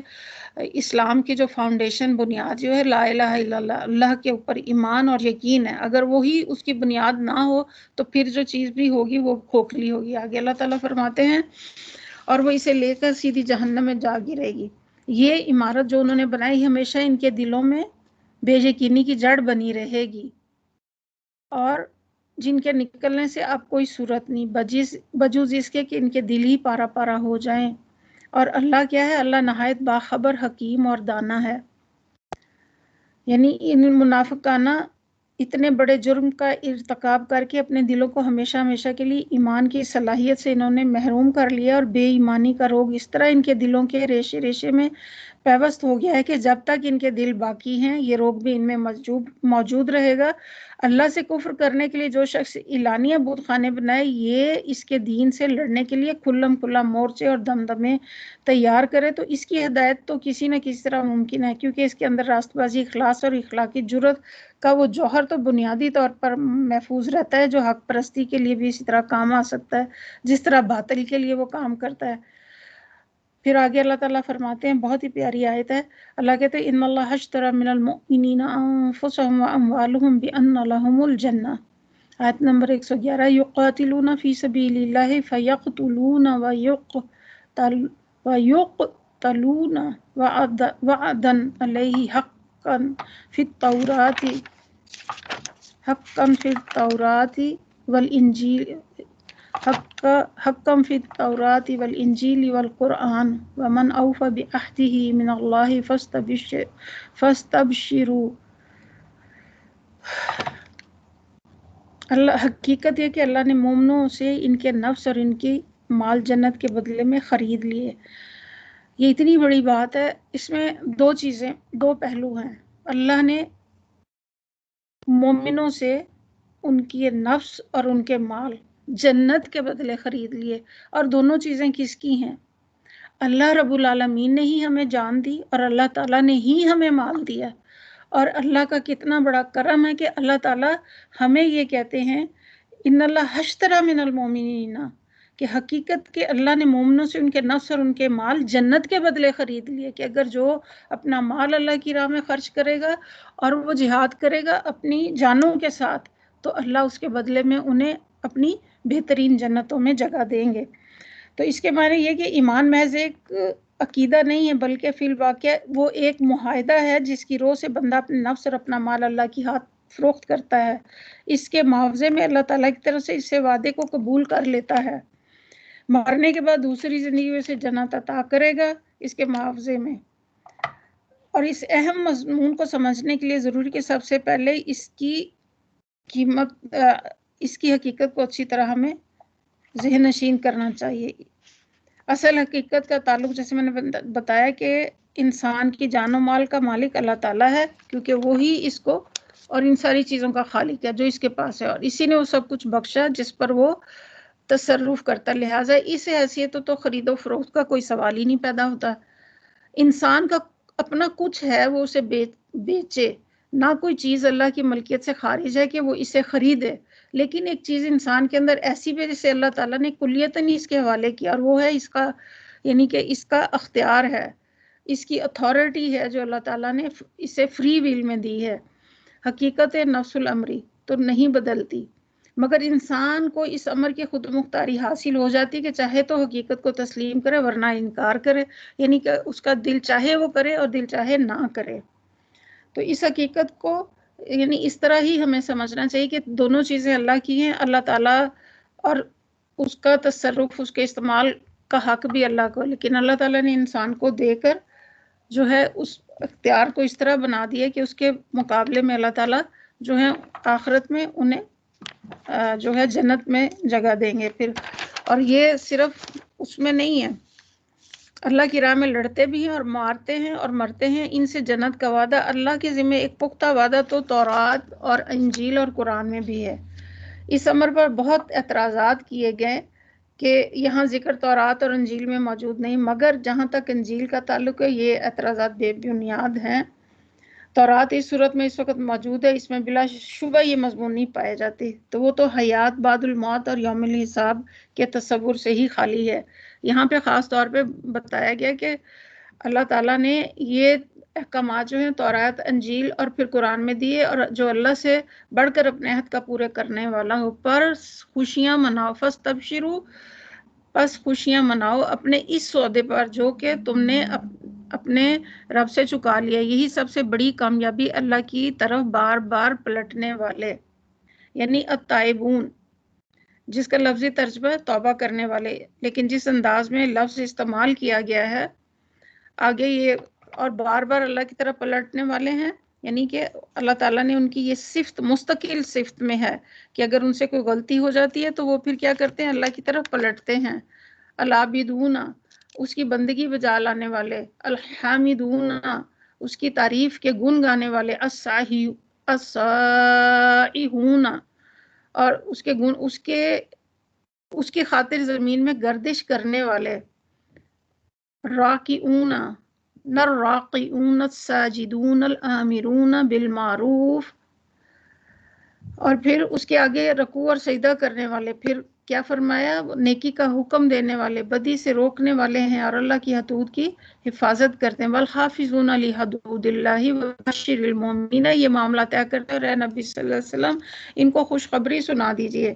اسلام کی جو فاؤنڈیشن بنیاد جو ہے لا الہ الا اللہ، اللہ کے اوپر ایمان اور یقین ہے، اگر وہی اس کی بنیاد نہ ہو تو پھر جو چیز بھی ہوگی وہ کھوکھلی ہوگی۔ آگے اللہ تعالیٰ فرماتے ہیں اور وہ اسے لے کر سیدھی جہنم میں جا گرے گی۔ یہ عمارت جو انہوں نے بنائی ہمیشہ ان کے دلوں میں بے یقینی کی جڑ بنی رہے گی، اور جن کے نکلنے سے اب کوئی صورت نہیں بجوز اس کے کہ ان کے دل ہی پارا پارا ہو جائیں۔ اور اللہ کیا ہے؟ اللہ نہایت باخبر، حکیم اور دانا ہے۔ یعنی ان منافقانہ اتنے بڑے جرم کا ارتکاب کر کے اپنے دلوں کو ہمیشہ ہمیشہ کے لیے ایمان کی صلاحیت سے انہوں نے محروم کر لیا، اور بے ایمانی کا روگ اس طرح ان کے دلوں کے ریشے ریشے میں پیوست ہو گیا ہے کہ جب تک ان کے دل باقی ہیں یہ روگ بھی ان میں موجود رہے گا۔ اللہ سے کفر کرنے کے لیے جو شخص اعلانیہ بت خانے بنائے، یہ اس کے دین سے لڑنے کے لیے کھلم کھلا مورچے اور دمدمے تیار کرے، تو اس کی ہدایت تو کسی نہ کسی طرح ممکن ہے، کیونکہ اس کے اندر راست بازی، اخلاص اور اخلاقی جرت کا وہ جوہر تو بنیادی طور پر محفوظ رہتا ہے جو حق پرستی کے لیے بھی اسی طرح کام آ سکتا ہے جس طرح باطل کے لیے وہ کام کرتا ہے۔ پھر آگے اللہ تعالیٰ فرماتے ہیں، بہت ہی پیاری آیت ہے، اللہ کہتے ہیں ان اللہ اشتری من المؤمنین انفسهم واموالهم بان لهم الجنہ۔ آیت نمبر 111 یقاتلون فی سبیل اللہ فیقتلون ویقتلون وعدا علیہ حقا فی التوراۃ والانجیل حقا فی التوراۃ والانجیل والقرآن ومن اوفی بعہدہ من اللہ فاستبشروا۔ اللہ حقیقت یہ کہ اللہ نے مومنوں سے ان کے نفس اور ان کی مال جنت کے بدلے میں خرید لیے۔ یہ اتنی بڑی بات ہے، اس میں دو پہلو ہیں۔ اللہ نے مومنوں سے ان کی نفس اور ان کے مال جنت کے بدلے خرید لیے، اور دونوں چیزیں کس کی ہیں؟ اللہ رب العالمین نے ہی ہمیں جان دی اور اللہ تعالیٰ نے ہی ہمیں مال دیا، اور اللہ کا کتنا بڑا کرم ہے کہ اللہ تعالیٰ ہمیں یہ کہتے ہیں ان اللہ اشتری من المؤمنین، کہ حقیقت کہ اللہ نے مومنوں سے ان کے نفس اور ان کے مال جنت کے بدلے خرید لیے، کہ اگر جو اپنا مال اللہ کی راہ میں خرچ کرے گا اور وہ جہاد کرے گا اپنی جانوں کے ساتھ، تو اللہ اس کے بدلے میں انہیں اپنی بہترین جنتوں میں جگہ دیں گے۔ تو اس کے معنی یہ کہ ایمان محض ایک عقیدہ نہیں ہے، بلکہ فی الواقع وہ ایک معاہدہ ہے جس کی روح سے بندہ اپنے نفس اور اپنا مال اللہ کی ہاتھ فروخت کرتا ہے۔ اس کے معاوضے میں اللہ تعالیٰ کی طرف سے اس وعدے کو قبول کر لیتا ہے، مرنے کے بعد دوسری زندگی میں سے جنت عطا کرے گا اس کے معاوضے میں۔ اور اس اہم مضمون کو سمجھنے کے لیے ضروری کہ سب سے پہلے اس کی حقیقت کو اچھی طرح ہمیں ذہن نشین کرنا چاہیے۔ اصل حقیقت کا تعلق، جیسے میں نے بتایا، کہ انسان کی جان و مال کا مالک اللہ تعالیٰ ہے، کیونکہ وہی اس کو اور ان ساری چیزوں کا خالق ہے جو اس کے پاس ہے، اور اسی نے وہ سب کچھ بخشا جس پر وہ تصرف کرتا۔ لہٰذا اس حیثیت تو خرید و فروخت کا کوئی سوال ہی نہیں پیدا ہوتا۔ انسان کا اپنا کچھ ہے، وہ اسے بیچے، نہ کوئی چیز اللہ کی ملکیت سے خارج ہے کہ وہ اسے خریدے، لیکن ایک چیز انسان کے اندر ایسی بھی جسے اللہ تعالیٰ نے کلیتاً اس کے حوالے کیا، اور وہ ہے اس کا، یعنی کہ اس کا اختیار ہے، اس کی اتھارٹی ہے جو اللہ تعالیٰ نے اسے فری ویل میں دی ہے۔ حقیقت نفس الامری تو نہیں بدلتی، مگر انسان کو اس امر کی خود مختاری حاصل ہو جاتی کہ چاہے تو حقیقت کو تسلیم کرے ورنہ انکار کرے، یعنی کہ اس کا دل چاہے وہ کرے اور دل چاہے نہ کرے۔ تو اس حقیقت کو یعنی اس طرح ہی ہمیں سمجھنا چاہیے کہ دونوں چیزیں اللہ کی ہیں، اللہ تعالیٰ اور اس کا تصرف، اس کے استعمال کا حق بھی اللہ کو، لیکن اللہ تعالیٰ نے انسان کو دے کر جو ہے اس اختیار کو اس طرح بنا دیا کہ اس کے مقابلے میں اللہ تعالیٰ جو ہے آخرت میں انہیں جو ہے جنت میں جگہ دیں گے پھر۔ اور یہ صرف اس میں نہیں ہے، اللہ کی راہ میں لڑتے بھی ہیں اور مارتے ہیں اور مرتے ہیں، ان سے جنت کا وعدہ اللہ کے ذمہ ایک پختہ وعدہ تو تورات اور انجیل اور قرآن میں بھی ہے۔ اس امر پر بہت اعتراضات کیے گئے کہ یہاں ذکر تورات اور انجیل میں موجود نہیں، مگر جہاں تک انجیل کا تعلق ہے یہ اعتراضات بے بنیاد ہیں۔ تورات اس صورت میں اس وقت موجود ہے، اس میں بلا شبہ یہ مضمون نہیں پائے جاتے، تو وہ تو حیات بعد الموت اور یوم الحساب کے تصور سے ہی خالی ہے۔ یہاں پہ خاص طور پہ بتایا گیا کہ اللہ تعالیٰ نے یہ احکامات جو ہیں تورات، انجیل اور پھر قرآن میں دیے، اور جو اللہ سے بڑھ کر اپنے عہد کا پورے کرنے والا ہو پر خوشیاں مناؤ، فاستبشروا، پس خوشیاں مناؤ اپنے اس سودے پر جو کہ تم نے اپنے رب سے چکا لیا، یہی سب سے بڑی کامیابی اللہ کی طرف بار بار پلٹنے والے، یعنی التائبون، جس کا لفظی ترجمہ توبہ کرنے والے، لیکن جس انداز میں لفظ استعمال کیا گیا ہے آگے یہ اور بار بار اللہ کی طرف پلٹنے والے ہیں، یعنی کہ اللہ تعالیٰ نے ان کی یہ صفت مستقل صفت میں ہے کہ اگر ان سے کوئی غلطی ہو جاتی ہے تو وہ پھر کیا کرتے ہیں، اللہ کی طرف پلٹتے ہیں۔ العابدون، اس کی بندگی بجا لانے والے، الحامدون، اس کی تعریف کے گن گانے والے، السائحون، اور اس کے خاطر زمین میں گردش کرنے والے، راکعون، الراقعون الساجدون الآمرون بالمعروف، اور پھر اس کے آگے رکوع اور سجدہ کرنے والے، پھر کیا فرمایا؟ نیکی کا حکم دینے والے، بدی سے روکنے والے ہیں اور اللہ کی حدود کی حفاظت کرتے ہیں. والحافظون لحدود اللہ وبشر المؤمنین. یہ معاملہ طے کرتے رہے نبی صلی اللہ علیہ وسلم، ان کو خوشخبری سنا دیجئے.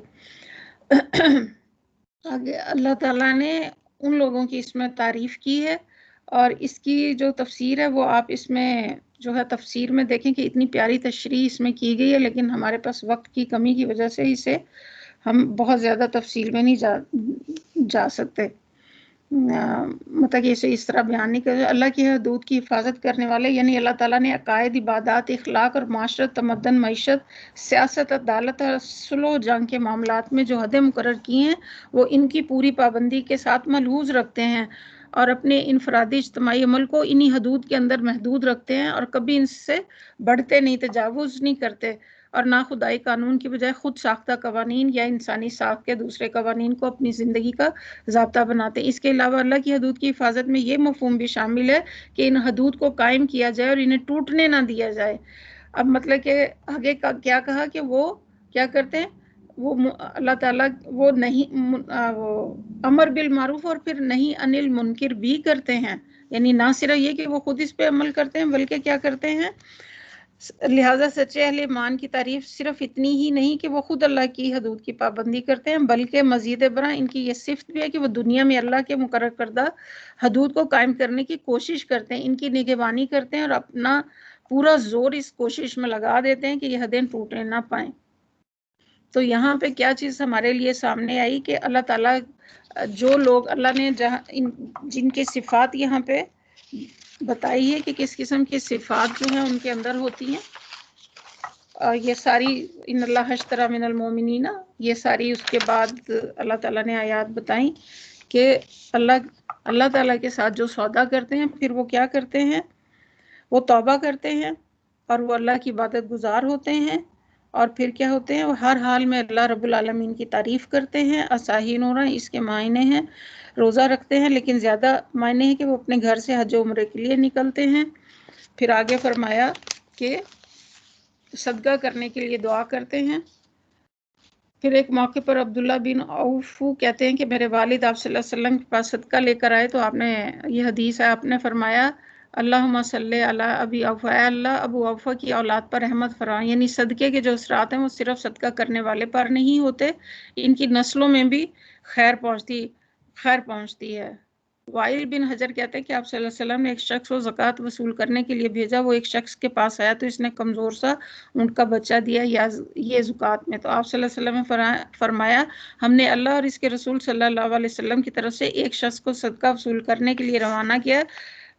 آگے اللہ تعالیٰ نے ان لوگوں کی اس میں تعریف کی ہے، اور اس کی جو تفسیر ہے وہ آپ اس میں جو ہے تفسیر میں دیکھیں کہ اتنی پیاری تشریح اس میں کی گئی ہے، لیکن ہمارے پاس وقت کی کمی کی وجہ سے اسے ہم بہت زیادہ تفصیل میں نہیں جا سکتے. مطلب کہ اسے اس طرح بیان نہیں کرتے. اللہ کی حدود کی حفاظت کرنے والے یعنی اللہ تعالیٰ نے عقائد، عبادات، اخلاق اور معاشرت، تمدن، معیشت، سیاست، عدالت اور صلح و جنگ کے معاملات میں جو حدیں مقرر کی ہیں وہ ان کی پوری پابندی کے ساتھ ملحوظ رکھتے ہیں، اور اپنے انفرادی اجتماعی عمل کو انہی حدود کے اندر محدود رکھتے ہیں، اور کبھی ان سے بڑھتے نہیں، تجاوز نہیں کرتے، اور نہ خدائی قانون کی بجائے خود ساختہ قوانین یا انسانی ساخت کے دوسرے قوانین کو اپنی زندگی کا ضابطہ بناتے ہیں. اس کے علاوہ اللہ کی حدود کی حفاظت میں یہ مفہوم بھی شامل ہے کہ ان حدود کو قائم کیا جائے اور انہیں ٹوٹنے نہ دیا جائے. اب مطلب کہ آگے کا کیا کہا کہ وہ کیا کرتے ہیں، وہ اللہ تعالیٰ وہ نہیں وہ امر بالمعروف اور پھر نہیں عن المنکر بھی کرتے ہیں. یعنی نہ صرف یہ کہ وہ خود اس پہ عمل کرتے ہیں بلکہ کیا کرتے ہیں. لہٰذا سچے اہل ایمان کی تعریف صرف اتنی ہی نہیں کہ وہ خود اللہ کی حدود کی پابندی کرتے ہیں، بلکہ مزید برآں ان کی یہ صفت بھی ہے کہ وہ دنیا میں اللہ کے مقرر کردہ حدود کو قائم کرنے کی کوشش کرتے ہیں، ان کی نگہبانی کرتے ہیں اور اپنا پورا زور اس کوشش میں لگا دیتے ہیں کہ یہ حدیں ٹوٹنے نہ پائیں. تو یہاں پہ کیا چیز ہمارے لیے سامنے آئی کہ اللہ تعالیٰ جو لوگ اللہ نے جن کی صفات یہاں پہ بتائی ہے کہ کس قسم کی صفات جو ہیں ان کے اندر ہوتی ہیں، یہ ساری ان اللہ اشتری من المؤمنین، یہ ساری اس کے بعد اللہ تعالیٰ نے آیات بتائیں کہ اللہ تعالیٰ کے ساتھ جو سودا کرتے ہیں پھر وہ کیا کرتے ہیں، وہ توبہ کرتے ہیں اور وہ اللہ کی عبادت گزار ہوتے ہیں، اور پھر کیا ہوتے ہیں، وہ ہر حال میں اللہ رب العالمین کی تعریف کرتے ہیں. اصاہین ہو رہا ہے اس کے معنی ہیں روزہ رکھتے ہیں، لیکن زیادہ معنی ہے کہ وہ اپنے گھر سے حج و عمرے کے لیے نکلتے ہیں. پھر آگے فرمایا کہ صدقہ کرنے کے لیے دعا کرتے ہیں. پھر ایک موقع پر عبداللہ بن عوف کہتے ہیں کہ میرے والد آپ صلی اللہ علیہ وسلم کے پاس صدقہ لے کر آئے تو آپ نے، یہ حدیث ہے، آپ نے فرمایا اللہم صلی علی ابی اوفا، اے اللہ ابو اوفا کی اولاد پر رحمت فرما. یعنی صدقے کے جو اثرات ہیں وہ صرف صدقہ کرنے والے پر نہیں ہوتے، ان کی نسلوں میں بھی خیر پہنچتی ہے. وائل بن حجر کہتے ہیں کہ آپ صلی اللہ علیہ وسلم نے ایک شخص کو زکوٰۃ وصول کرنے کے لیے بھیجا. وہ ایک شخص کے پاس آیا تو اس نے کمزور سا اونٹ کا بچہ دیا یا یہ زکوٰۃ میں. تو آپ صلی اللہ علیہ وسلم نے فرمایا ہم نے اللہ اور اس کے رسول صلی اللہ علیہ وسلم کی طرف سے ایک شخص کو صدقہ وصول کرنے کے لیے روانہ کیا،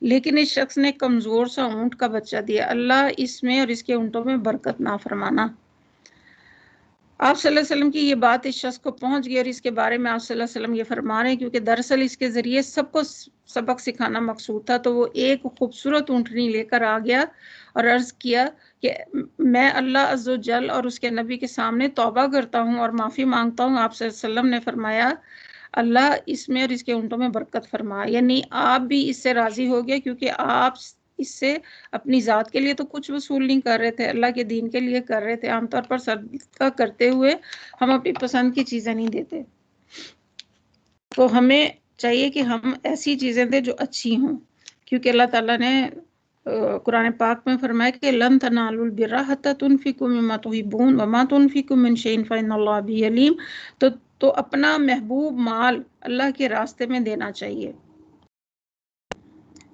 لیکن اس شخص نے کمزور سا اونٹ کا بچہ دیا. اللہ اس میں اور اس کے اونٹوں میں برکت نہ فرمانا. آپ صلی اللہ علیہ وسلم کی یہ بات اس شخص کو پہنچ گئی اور اس کے بارے میں آپ صلی اللہ علیہ وسلم یہ فرما رہے ہیں کیونکہ دراصل اس کے ذریعے سب کو سبق سکھانا مقصود تھا. تو وہ ایک خوبصورت اونٹنی لے کر آ گیا اور عرض کیا کہ میں اللہ عز و جل اور اس کے نبی کے سامنے توبہ کرتا ہوں اور معافی مانگتا ہوں. آپ صلی اللہ علیہ وسلم نے فرمایا اللہ اس میں اور اس کے اونٹوں میں برکت فرما. یعنی آپ بھی اس سے راضی ہو گئے کیونکہ آپ اس سے اپنی ذات کے لیے تو کچھ وصول نہیں کر رہے تھے، اللہ کے دین کے لیے کر رہے تھے. عام طور پر صدقہ کرتے ہوئے ہم اپنی پسند کی چیزیں نہیں دیتے، تو ہمیں چاہیے کہ ہم ایسی چیزیں دیں جو اچھی ہوں، کیونکہ اللہ تعالیٰ نے قرآن پاک میں فرمایا کہ لن تنالوا البر حتی تنفقوا مما تحبون وما تنفقوا من شیء فإن اللہ بہ علیم. تو اپنا محبوب مال اللہ کے راستے میں دینا چاہیے،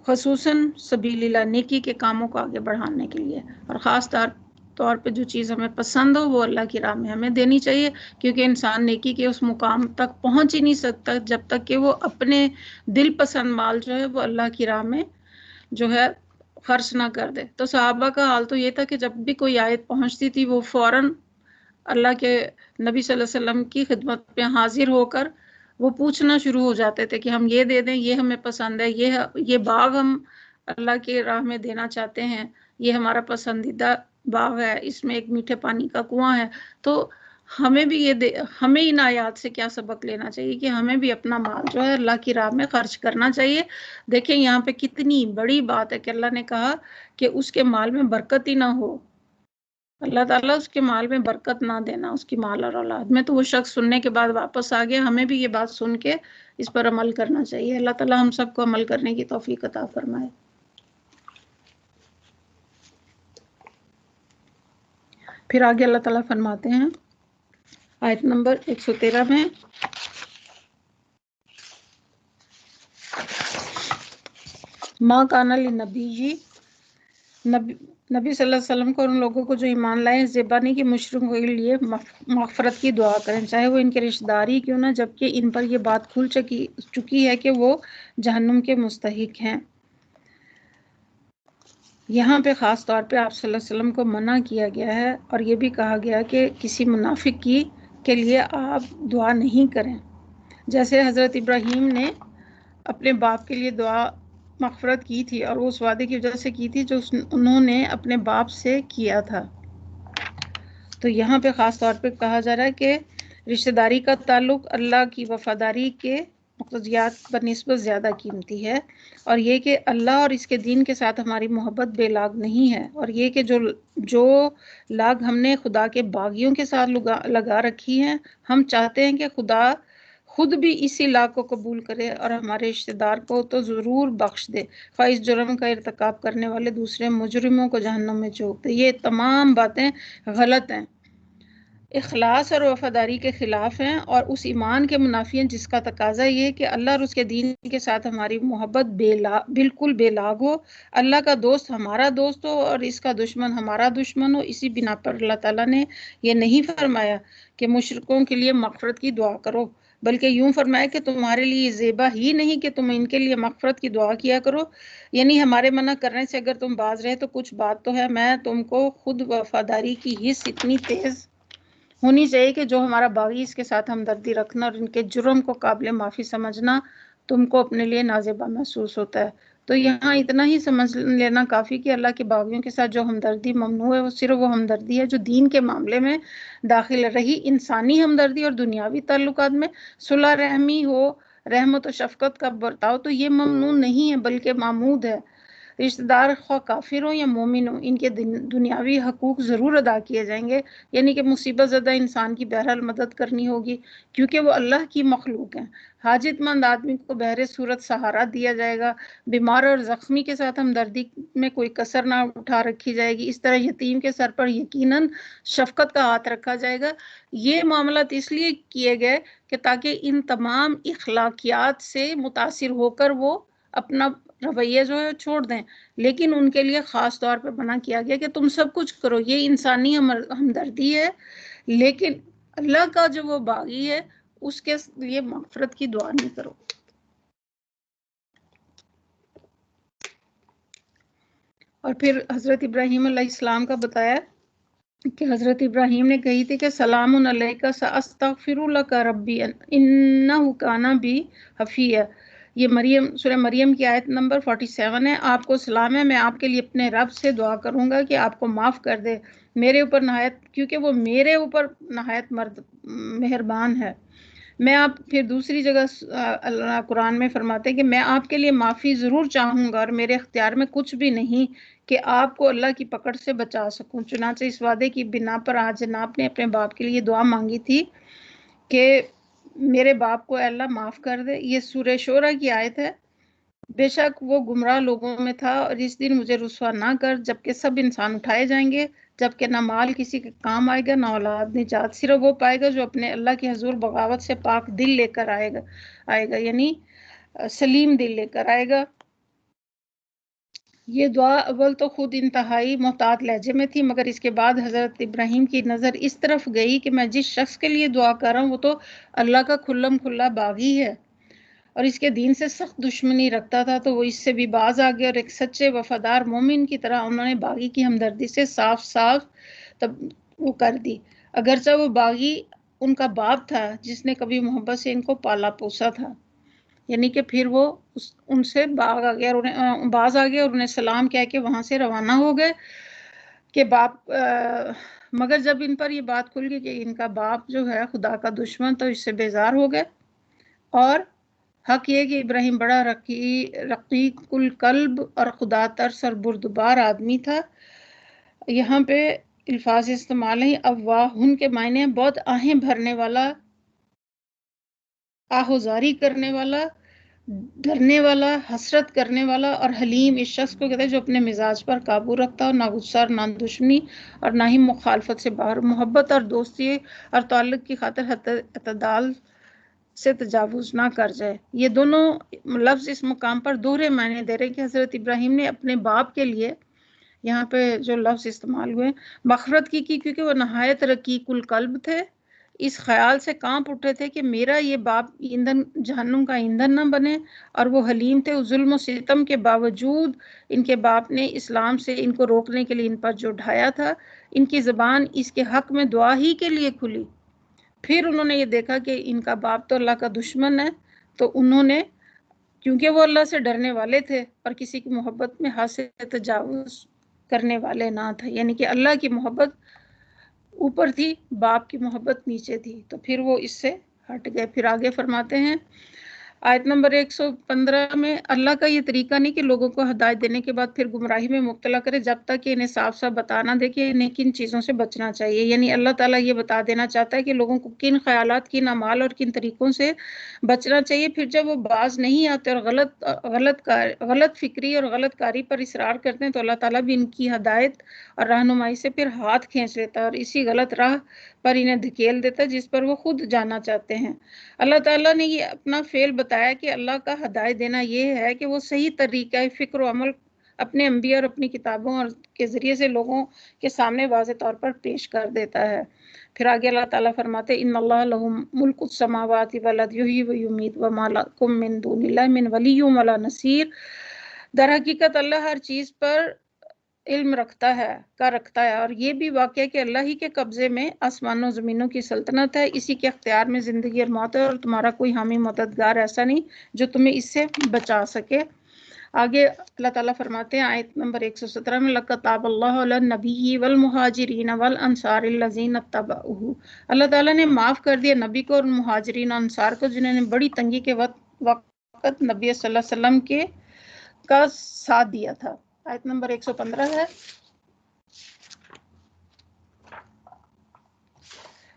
خصوصاً سبیل اللہ، نیکی کے کاموں کو آگے بڑھانے کے لیے، اور خاص طور پہ جو چیز ہمیں پسند ہو وہ اللہ کی راہ میں ہمیں دینی چاہیے، کیونکہ انسان نیکی کے اس مقام تک پہنچ ہی نہیں سکتا جب تک کہ وہ اپنے دل پسند مال جو ہے وہ اللہ کی راہ میں جو ہے خرچ نہ کر دے. تو صحابہ کا حال تو یہ تھا کہ جب بھی کوئی آیت پہنچتی تھی وہ فوراً اللہ کے نبی صلی اللہ علیہ وسلم کی خدمت پہ حاضر ہو کر وہ پوچھنا شروع ہو جاتے تھے کہ ہم یہ دے دیں، یہ ہمیں پسند ہے، یہ باغ ہم اللہ کی راہ میں دینا چاہتے ہیں، یہ ہمارا پسندیدہ باغ ہے، اس میں ایک میٹھے پانی کا کنواں ہے. تو ہمیں بھی ہمیں ان آیات سے کیا سبق لینا چاہیے کہ ہمیں بھی اپنا مال جو ہے اللہ کی راہ میں خرچ کرنا چاہیے. دیکھیں یہاں پہ کتنی بڑی بات ہے کہ اللہ نے کہا کہ اس کے مال میں برکت ہی نہ ہو. اللہ تعالیٰ اس کے مال میں برکت نہ دینا، اس کی مال اور اولاد میں۔ تو وہ شخص سننے کے بعد واپس آ گیا، ہمیں بھی یہ بات سن کے اس پر عمل کرنا چاہیے۔ اللہ تعالیٰ ہم سب کو عمل کرنے کی توفیق عطا فرمائے۔ پھر آگے اللہ تعالیٰ فرماتے ہیں آیت نمبر 113 میں، ماں کانا لنبی جی، نبی صلی اللہ علیہ وسلم کو اور ان لوگوں کو جو ایمان لائے زیبانی کی مشرکوں کے لیے مغفرت کی دعا کریں، چاہے وہ ان کے رشتہ داری کیوں نہ، جبکہ ان پر یہ بات کھل چکی ہے کہ وہ جہنم کے مستحق ہیں۔ یہاں پہ خاص طور پہ آپ صلی اللہ علیہ وسلم کو منع کیا گیا ہے، اور یہ بھی کہا گیا کہ کسی منافق کے لیے آپ دعا نہیں کریں، جیسے حضرت ابراہیم نے اپنے باپ کے لیے دعا مغفرت کی تھی، اور وہ اس وعدے کی وجہ سے کی تھی جو انہوں نے اپنے باپ سے کیا تھا۔ تو یہاں پہ خاص طور پہ کہا جا رہا ہے کہ رشتہ داری کا تعلق اللہ کی وفاداری کے مقتضیات بنسبت زیادہ قیمتی ہے، اور یہ کہ اللہ اور اس کے دین کے ساتھ ہماری محبت بے لاگ نہیں ہے، اور یہ کہ جو لاگ ہم نے خدا کے باغیوں کے ساتھ لگا رکھی ہیں، ہم چاہتے ہیں کہ خدا خود بھی اسی لاگ کو قبول کرے اور ہمارے رشتہ دار کو تو ضرور بخش دے، خواہ اس جرم کا ارتکاب کرنے والے دوسرے مجرموں کو جہنم میں جھونک دے۔ یہ تمام باتیں غلط ہیں، اخلاص اور وفاداری کے خلاف ہیں، اور اس ایمان کے منافی ہیں جس کا تقاضا یہ کہ اللہ اور اس کے دین کے ساتھ ہماری محبت بالکل بے لاگ ہو، اللہ کا دوست ہمارا دوست ہو اور اس کا دشمن ہمارا دشمن ہو۔ اسی بنا پر اللہ تعالیٰ نے یہ نہیں فرمایا کہ مشرکوں کے لیے مغفرت کی دعا کرو، بلکہ یوں فرمایا کہ تمہارے لیے زیبا ہی نہیں کہ تم ان کے لیے مغفرت کی دعا کیا کرو، یعنی ہمارے منع کرنے سے اگر تم باز رہے تو کچھ بات تو ہے، میں تم کو خود وفاداری کی حس اتنی تیز ہونی چاہیے کہ جو ہمارا باغی اس کے ساتھ ہمدردی رکھنا اور ان کے جرم کو قابل معافی سمجھنا تم کو اپنے لیے نازیبا محسوس ہوتا ہے۔ تو یہاں اتنا ہی سمجھ لینا کافی کہ اللہ کے باغیوں کے ساتھ جو ہمدردی ممنوع ہے وہ صرف وہ ہمدردی ہے جو دین کے معاملے میں داخل رہی، انسانی ہمدردی اور دنیاوی تعلقات میں صلح رحمی ہو، رحمت و شفقت کا برتاؤ تو یہ ممنوع نہیں ہے بلکہ معمود ہے۔ رشتہ دار خواہ کافر ہوں یا مومن ہوں، ان کے دنیاوی حقوق ضرور ادا کیے جائیں گے، یعنی کہ مصیبت زدہ انسان کی بہرحال مدد کرنی ہوگی کیونکہ وہ اللہ کی مخلوق ہیں۔ حاجت مند آدمی کو بہر صورت سہارا دیا جائے گا، بیمار اور زخمی کے ساتھ ہمدردی میں کوئی کسر نہ اٹھا رکھی جائے گی، اس طرح یتیم کے سر پر یقیناً شفقت کا ہاتھ رکھا جائے گا۔ یہ معاملات اس لیے کیے گئے کہ تاکہ ان تمام اخلاقیات سے متاثر ہو کر وہ اپنا رویہ جو ہے چھوڑ دیں، لیکن ان کے لیے خاص طور پہ منع کیا گیا کہ تم سب کچھ کرو، یہ انسانی ہمدردی ہے، لیکن اللہ کا جو وہ باغی ہے اس کے لیے مغفرت کی دعا نہیں کرو۔ اور پھر حضرت ابراہیم علیہ السلام کا بتایا کہ حضرت ابراہیم نے کہی تھی کہ سلام علیک ساستغفر لک ربی انہ کان بی حفیہ، یہ سورہ مریم کی آیت نمبر 47 ہے۔ آپ کو سلام ہے، میں آپ کے لیے اپنے رب سے دعا کروں گا کہ آپ کو معاف کر دے میرے اوپر نہایت، کیونکہ وہ میرے اوپر نہایت مہربان ہے۔ میں آپ پھر دوسری جگہ اللہ قرآن میں فرماتے ہیں کہ میں آپ کے لیے معافی ضرور چاہوں گا اور میرے اختیار میں کچھ بھی نہیں کہ آپ کو اللہ کی پکڑ سے بچا سکوں۔ چنانچہ اس وعدے کی بنا پر آج جناب نے اپنے باپ کے لیے دعا مانگی تھی کہ میرے باپ کو اللہ معاف کر دے۔ یہ سورہ شورہ کی آیت ہے۔ بے شک وہ گمراہ لوگوں میں تھا، اور اس دن مجھے رسوا نہ کر جبکہ سب انسان اٹھائے جائیں گے، جبکہ نہ مال کسی کے کام آئے گا نہ اولاد نجات، صرف وہ پائے گا جو اپنے اللہ کے حضور بغاوت سے پاک دل لے کر آئے گا، یعنی سلیم دل لے کر آئے گا۔ یہ دعا اول تو خود انتہائی محتاط لہجے میں تھی، مگر اس کے بعد حضرت ابراہیم کی نظر اس طرف گئی کہ میں جس شخص کے لیے دعا کر رہا ہوں وہ تو اللہ کا کھلم کھلا باغی ہے اور اس کے دین سے سخت دشمنی رکھتا تھا، تو وہ اس سے بھی باز آ گئے اور ایک سچے وفادار مومن کی طرح انہوں نے باغی کی ہمدردی سے صاف وہ کر دی، اگرچہ وہ باغی ان کا باپ تھا جس نے کبھی محبت سے ان کو پالا پوسا تھا۔ یعنی کہ پھر وہ ان سے باز آ گیا اور انہیں سلام کہہ کے وہاں سے روانہ ہو گئے کہ باپ مگر جب ان پر یہ بات کھل گئی کہ ان کا باپ جو ہے خدا کا دشمن، تو اس سے بیزار ہو گئے۔ اور حق یہ کہ ابراہیم بڑا رقیق القلب اور خدا ترس اور بردبار آدمی تھا۔ یہاں پہ الفاظ استعمال ہیں. اواہن کے معنی ہیں بہت آہیں بھرنے والا، آہوزاری کرنے والا، ڈرنے والا، حسرت کرنے والا. اور حلیم اس شخص کو کہتے ہیں جو اپنے مزاج پر قابو رکھتا ہو، نہ غصہ اور نہ دشمنی اور نہ ہی مخالفت سے باہر، محبت اور دوستی اور تعلق کی خاطر اعتدال سے تجاوز نہ کر جائے. یہ دونوں لفظ اس مقام پر دوہرے معنی دے رہے کہ حضرت ابراہیم نے اپنے باپ کے لیے یہاں پہ جو لفظ استعمال ہوئے مغفرت کی کیونکہ وہ نہایت رقیق القلب تھے، اس خیال سے کانپ اٹھے تھے کہ میرا یہ باپ ایندھن جہنم کا ایندھن نہ بنے. اور وہ حلیم تھے، ظلم و ستم کے باوجود ان کے باپ نے اسلام سے ان کو روکنے کے لیے ان پر جو ڈھایا تھا، ان کی زبان اس کے حق میں دعا ہی کے لیے کھلی. پھر انہوں نے یہ دیکھا کہ ان کا باپ تو اللہ کا دشمن ہے، تو انہوں نے کیونکہ وہ اللہ سے ڈرنے والے تھے اور کسی کی محبت میں حد سے تجاوز کرنے والے نہ تھے، یعنی کہ اللہ کی محبت اوپر تھی، باپ کی محبت نیچے تھی، تو پھر وہ اس سے ہٹ گئے. پھر آگے فرماتے ہیں آیت نمبر 115 میں، اللہ کا یہ طریقہ نہیں کہ لوگوں کو ہدایت دینے کے بعد پھر گمراہی میں مبتلا کرے جب تک کہ انہیں صاف صاف بتانا دے کہ انہیں کن چیزوں سے بچنا چاہیے. یعنی اللہ تعالیٰ یہ بتا دینا چاہتا ہے کہ لوگوں کو کن خیالات، کن اعمال اور کن طریقوں سے بچنا چاہیے. پھر جب وہ باز نہیں آتے اور غلط فکری اور غلط کاری پر اصرار کرتے ہیں تو اللہ تعالیٰ بھی ان کی ہدایت اور رہنمائی سے پھر ہاتھ کھینچ لیتا ہے اور اسی غلط راہ پر انہیں دھکیل دیتا ہے جس پر وہ خود جانا چاہتے ہیں. اللہ تعالیٰ نے یہ اپنا فعل بتایا کہ اللہ کا ہدایت دینا یہ ہے کہ وہ صحیح طریقہ فکر و عمل اپنے انبیاء اور اپنی کتابوں اور کے ذریعے سے لوگوں کے سامنے واضح طور پر پیش کر دیتا ہے. پھر آگے اللہ تعالیٰ فرماتے ان اللہ لہ ملک السماوات والارض یحیی و یمیت وما لکم من دون اللہ من ولی ولا نصیر. در حقیقت اللہ ہر چیز پر علم رکھتا ہے اور یہ بھی واقع ہے کہ اللہ ہی کے قبضے میں آسمانوں زمینوں کی سلطنت ہے، اسی کے اختیار میں زندگی اور موت ہے اور تمہارا کوئی حامی مددگار ایسا نہیں جو تمہیں اس سے بچا سکے. آگے اللہ تعالیٰ فرماتے ہیں آیت نمبر 117 میں لَقَدْ تَابَ اللَّهُ عَلَى النَّبِيِّ وَالْمُهَاجِرِينَ وَالْأَنصَارِ الَّذِينَ اتَّبَعُوهُ. اللہ تعالیٰ نے معاف کر دیا نبی کو اور مہاجرین اور انصار کو جنہوں نے بڑی تنگی کے وقت نبی صلی اللہ علیہ وسلم کا ساتھ دیا تھا. آیت نمبر 115 ہے.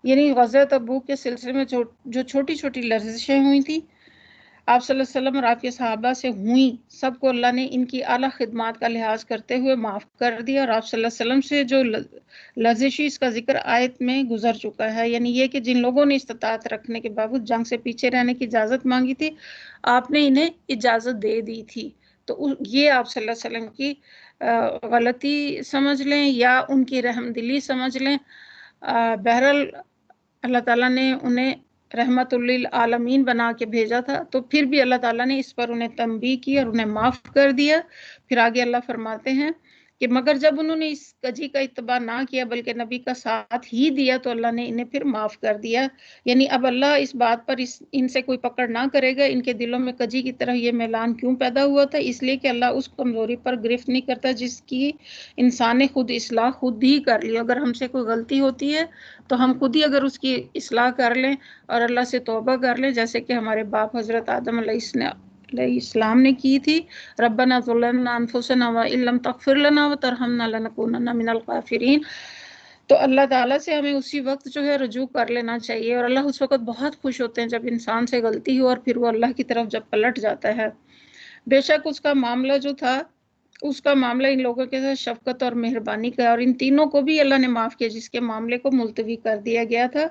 یعنی غزوہ تبوک کے سلسلے میں جو چھوٹی چھوٹی لرزشیں ہوئی تھی آپ صلی اللہ علیہ وسلم اور آپ کے صحابہ سے ہوئیں، سب کو اللہ نے ان کی اعلیٰ خدمات کا لحاظ کرتے ہوئے معاف کر دیا. اور آپ صلی اللہ علیہ وسلم سے جو لرزشی اس کا ذکر آیت میں گزر چکا ہے، یعنی یہ کہ جن لوگوں نے استطاعت رکھنے کے باوجود جنگ سے پیچھے رہنے کی اجازت مانگی تھی آپ نے انہیں اجازت دے دی تھی. تو یہ آپ صلی اللہ علیہ وسلم کی غلطی سمجھ لیں یا ان کی رحم دلی سمجھ لیں. بہرحال اللہ تعالیٰ نے انہیں رحمت للعالمین بنا کے بھیجا تھا، تو پھر بھی اللہ تعالیٰ نے اس پر انہیں تنبیہ کی اور انہیں معاف کر دیا. پھر آگے اللہ فرماتے ہیں کہ مگر جب انہوں نے اس کجی کا اتباع نہ کیا بلکہ نبی کا ساتھ ہی دیا تو اللہ نے انہیں پھر معاف کر دیا. یعنی اب اللہ اس بات پر ان سے کوئی پکڑ نہ کرے گا. ان کے دلوں میں کجی کی طرح یہ میلان کیوں پیدا ہوا تھا؟ اس لیے کہ اللہ اس کمزوری پر گرفت نہیں کرتا جس کی انسان نے خود اصلاح خود ہی کر لی. اگر ہم سے کوئی غلطی ہوتی ہے تو ہم خود ہی اگر اس کی اصلاح کر لیں اور اللہ سے توبہ کر لیں، جیسے کہ ہمارے باپ حضرت آدم علیہ السلام نے کی تھی، ربنا ظلمنا انفسنا وان لم تغفر لنا وترحمنا لنکونن من الخاسرین. تو اللہ تعالیٰ سے ہمیں اسی وقت جو ہے رجوع کر لینا چاہیے، اور اللہ اس وقت بہت خوش ہوتے ہیں جب انسان سے غلطی ہو اور پھر وہ اللہ کی طرف جب پلٹ جاتا ہے. بے شک اس کا معاملہ جو تھا اس کا معاملہ ان لوگوں کے ساتھ شفقت اور مہربانی کا ہے، اور ان تینوں کو بھی اللہ نے معاف کیا جس کے معاملے کو ملتوی کر دیا گیا تھا.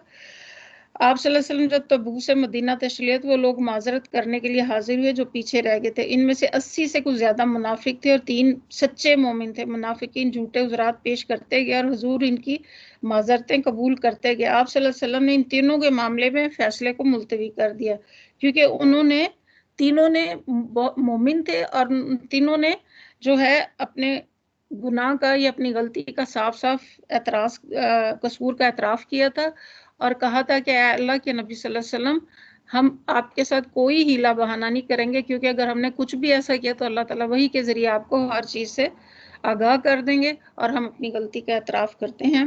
آپ صلی اللہ علیہ وسلم جب تبوک سے مدینہ تشریف وہ لوگ معذرت کرنے کے لیے حاضر ہوئے جو پیچھے رہ گئے تھے. ان میں سے 80 سے کچھ زیادہ منافق تھے اور 3 سچے مومن تھے. منافقین جھوٹے عذرات پیش کرتے گئے اور حضور ان کی معذرتیں قبول کرتے گئے. آپ صلی اللہ علیہ وسلم نے ان تینوں کے معاملے میں فیصلے کو ملتوی کر دیا کیونکہ تینوں نے مومن تھے اور تینوں نے جو ہے اپنے گناہ کا یا اپنی غلطی کا صاف قصور کا اعتراف کیا تھا اور کہا تھا کہ اے اللہ کے نبی صلی اللہ علیہ وسلم ہم آپ کے ساتھ کوئی ہیلا بہانہ نہیں کریں گے، کیونکہ اگر ہم نے کچھ بھی ایسا کیا تو اللہ تعالیٰ وحی کے ذریعے آپ کو ہر چیز سے آگاہ کر دیں گے، اور ہم اپنی غلطی کا اعتراف کرتے ہیں.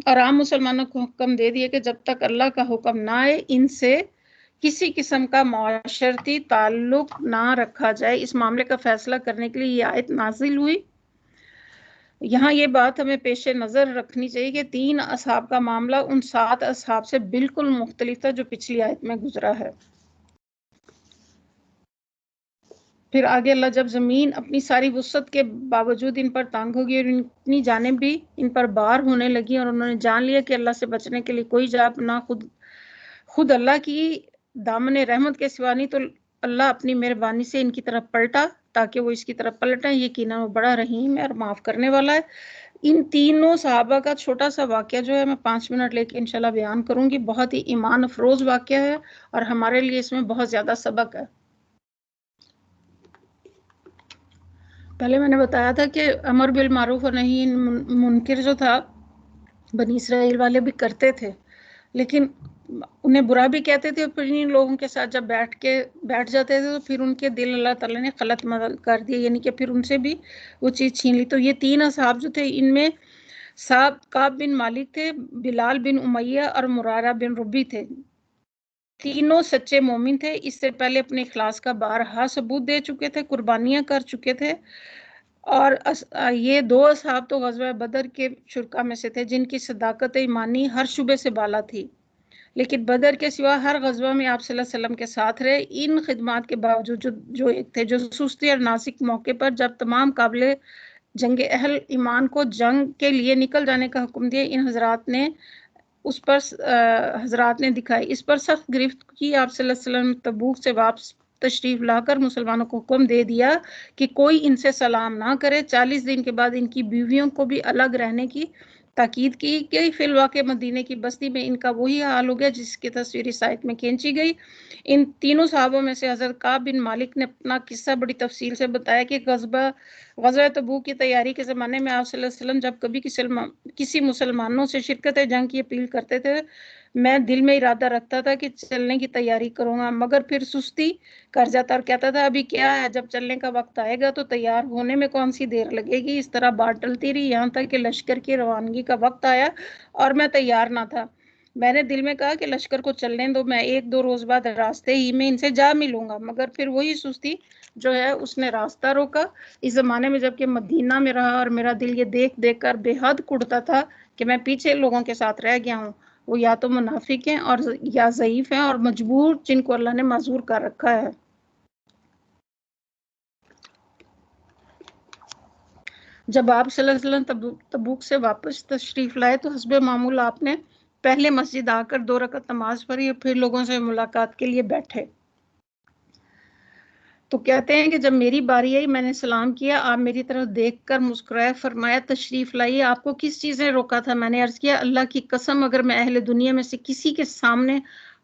اور عام مسلمانوں کو حکم دے دیا کہ جب تک اللہ کا حکم نہ آئے ان سے کسی قسم کا معاشرتی تعلق نہ رکھا جائے. اس معاملے کا فیصلہ کرنے کے لیے یہ آیت نازل ہوئی. یہاں یہ بات ہمیں پیش نظر رکھنی چاہیے کہ 3 اصحاب کا معاملہ ان 7 اصحاب سے بالکل مختلف تھا جو پچھلی آیت میں گزرا ہے۔ پھر آگے اللہ جب زمین اپنی ساری وسعت کے باوجود ان پر تنگ ہوگی اور اتنی جانب بھی ان پر بار ہونے لگی اور انہوں نے جان لیا کہ اللہ سے بچنے کے لیے کوئی جاب نہ خود اللہ کی دامن رحمت کے سوا نہیں، تو اللہ اپنی مہربانی سے ان کی طرف پلٹا تاکہ وہ اس کی طرف پلٹیں۔ یقیناً وہ بڑا رحیم ہے اور معاف کرنے والا ہے۔ ان تینوں صحابہ کا چھوٹا سا واقعہ جو ہے میں 5 منٹ لے کے انشاءاللہ بیان کروں گی۔ بہت ہی ایمان افروز واقعہ ہے اور ہمارے لیے اس میں بہت زیادہ سبق ہے۔ پہلے میں نے بتایا تھا کہ امر بالمعروف اور نہی عن منکر جو تھا بنی اسرائیل والے بھی کرتے تھے، لیکن انہیں برا بھی کہتے تھے، اور پھر ان لوگوں کے ساتھ جب بیٹھ جاتے تھے تو پھر ان کے دل اللہ تعالیٰ نے خلط کر دیے، یعنی کہ پھر ان سے بھی وہ چیز چھین لی۔ تو یہ 3 اصحاب جو تھے، ان میں کعب بن مالک تھے، بلال بن امیہ اور مرارہ بن ربی تھے۔ تینوں سچے مومن تھے، اس سے پہلے اپنے اخلاص کا بارہا ثبوت دے چکے تھے، قربانیاں کر چکے تھے، اور یہ 2 اصحاب تو غزوہ بدر کے شرکا میں سے تھے جن کی صداقت ایمانی ہر شعبے سے بالا تھی، لیکن بدر کے سوا ہر غزوہ میں آپ صلی اللہ علیہ وسلم کے ساتھ رہے۔ ان خدمات کے باوجود جو ایک تھے جو سستی اور ناسک موقع پر جب تمام قابل جنگ اہل ایمان کو جنگ کے لیے نکل جانے کا حکم دیا، ان حضرات نے دکھائی، اس پر سخت گرفت کی۔ آپ صلی اللہ علیہ وسلم تبوک سے واپس تشریف لا کر مسلمانوں کو حکم دے دیا کہ کوئی ان سے سلام نہ کرے۔ 40 دن کے بعد ان کی بیویوں کو بھی الگ رہنے کی تاکید کی گئی۔ فی الواقع مدینہ کی بستی میں ان کا وہی حال ہو گیا جس کی تصویر اس آیت میں کھینچی گئی۔ ان تینوں صحابوں میں سے حضرت کعب بن مالک نے اپنا قصہ بڑی تفصیل سے بتایا کہ غزوہ تبوک کی تیاری کے زمانے میں آپ صلی اللہ علیہ وسلم جب کبھی کسی مسلمانوں سے شرکت جنگ کی اپیل کرتے تھے، میں دل میں ارادہ رکھتا تھا کہ چلنے کی تیاری کروں گا، مگر پھر سستی کر جاتا اور کہتا تھا ابھی کیا ہے، جب چلنے کا وقت آئے گا تو تیار ہونے میں کون سی دیر لگے گی۔ اس طرح بات ٹلتی رہی یہاں تک کہ لشکر کی روانگی کا وقت آیا اور میں تیار نہ تھا۔ میں نے دل میں کہا کہ لشکر کو چلنے دو، میں 1-2 روز بعد راستے ہی میں ان سے جا ملوں گا، مگر پھر وہی سستی جو ہے اس نے راستہ روکا۔ اس زمانے میں جب کہ مدینہ میں رہا اور میرا دل یہ دیکھ کر بے حد کڑتا تھا کہ میں پیچھے لوگوں کے ساتھ رہ گیا ہوں، وہ یا تو منافق ہیں اور یا ضعیف ہیں اور مجبور، جن کو اللہ نے معذور کر رکھا ہے۔ جب آپ صلی اللہ علیہ وسلم تبوک سے واپس تشریف لائے تو حسب معمول آپ نے پہلے مسجد آ کر 2 رکعت نماز پڑھی اور پھر لوگوں سے ملاقات کے لیے بیٹھے۔ تو کہتے ہیں کہ جب میری باری آئی میں نے سلام کیا، آپ میری طرف دیکھ کر مسکرائے، فرمایا تشریف لائیے، آپ کو کس چیز نے روکا تھا؟ میں نے عرض کیا اللہ کی قسم اگر میں اہل دنیا میں سے کسی کے سامنے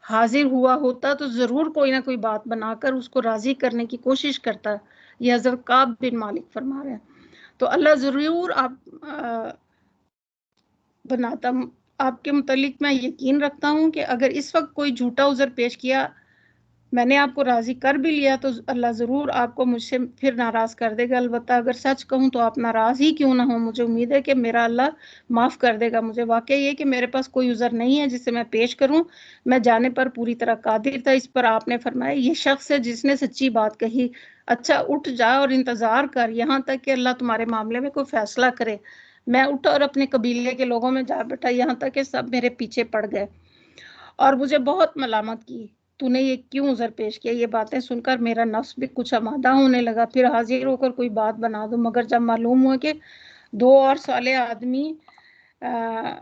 حاضر ہوا ہوتا تو ضرور کوئی نہ کوئی بات بنا کر اس کو راضی کرنے کی کوشش کرتا۔ یہ حضرت کعب بن مالک فرما رہے ہیں۔ تو اللہ ضرور بناتا۔ آپ کے متعلق میں یقین رکھتا ہوں کہ اگر اس وقت کوئی جھوٹا عذر پیش کیا، میں نے آپ کو راضی کر بھی لیا تو اللہ ضرور آپ کو مجھ سے پھر ناراض کر دے گا۔ البتہ اگر سچ کہوں تو آپ ناراض ہی کیوں نہ ہو، مجھے امید ہے کہ میرا اللہ معاف کر دے گا مجھے۔ واقعہ یہ کہ میرے پاس کوئی عذر نہیں ہے جسے میں پیش کروں، میں جانے پر پوری طرح قادر تھا۔ اس پر آپ نے فرمایا یہ شخص ہے جس نے سچی بات کہی، اچھا اٹھ جا اور انتظار کر یہاں تک کہ اللہ تمہارے معاملے میں کوئی فیصلہ کرے۔ میں اٹھا اور اپنے قبیلے کے لوگوں میں جا بیٹھا، یہاں تک کہ سب میرے پیچھے پڑ گئے اور مجھے بہت ملامت کی، تو نے یہ کیوں عذر پیش کیا؟ یہ باتیں سن کر میرا نفس بھی کچھ آمادہ ہونے لگا، پھر حاضر ہو کر کوئی بات بنا دوں، مگر جب معلوم ہوا کہ 2 اور صالح آدمی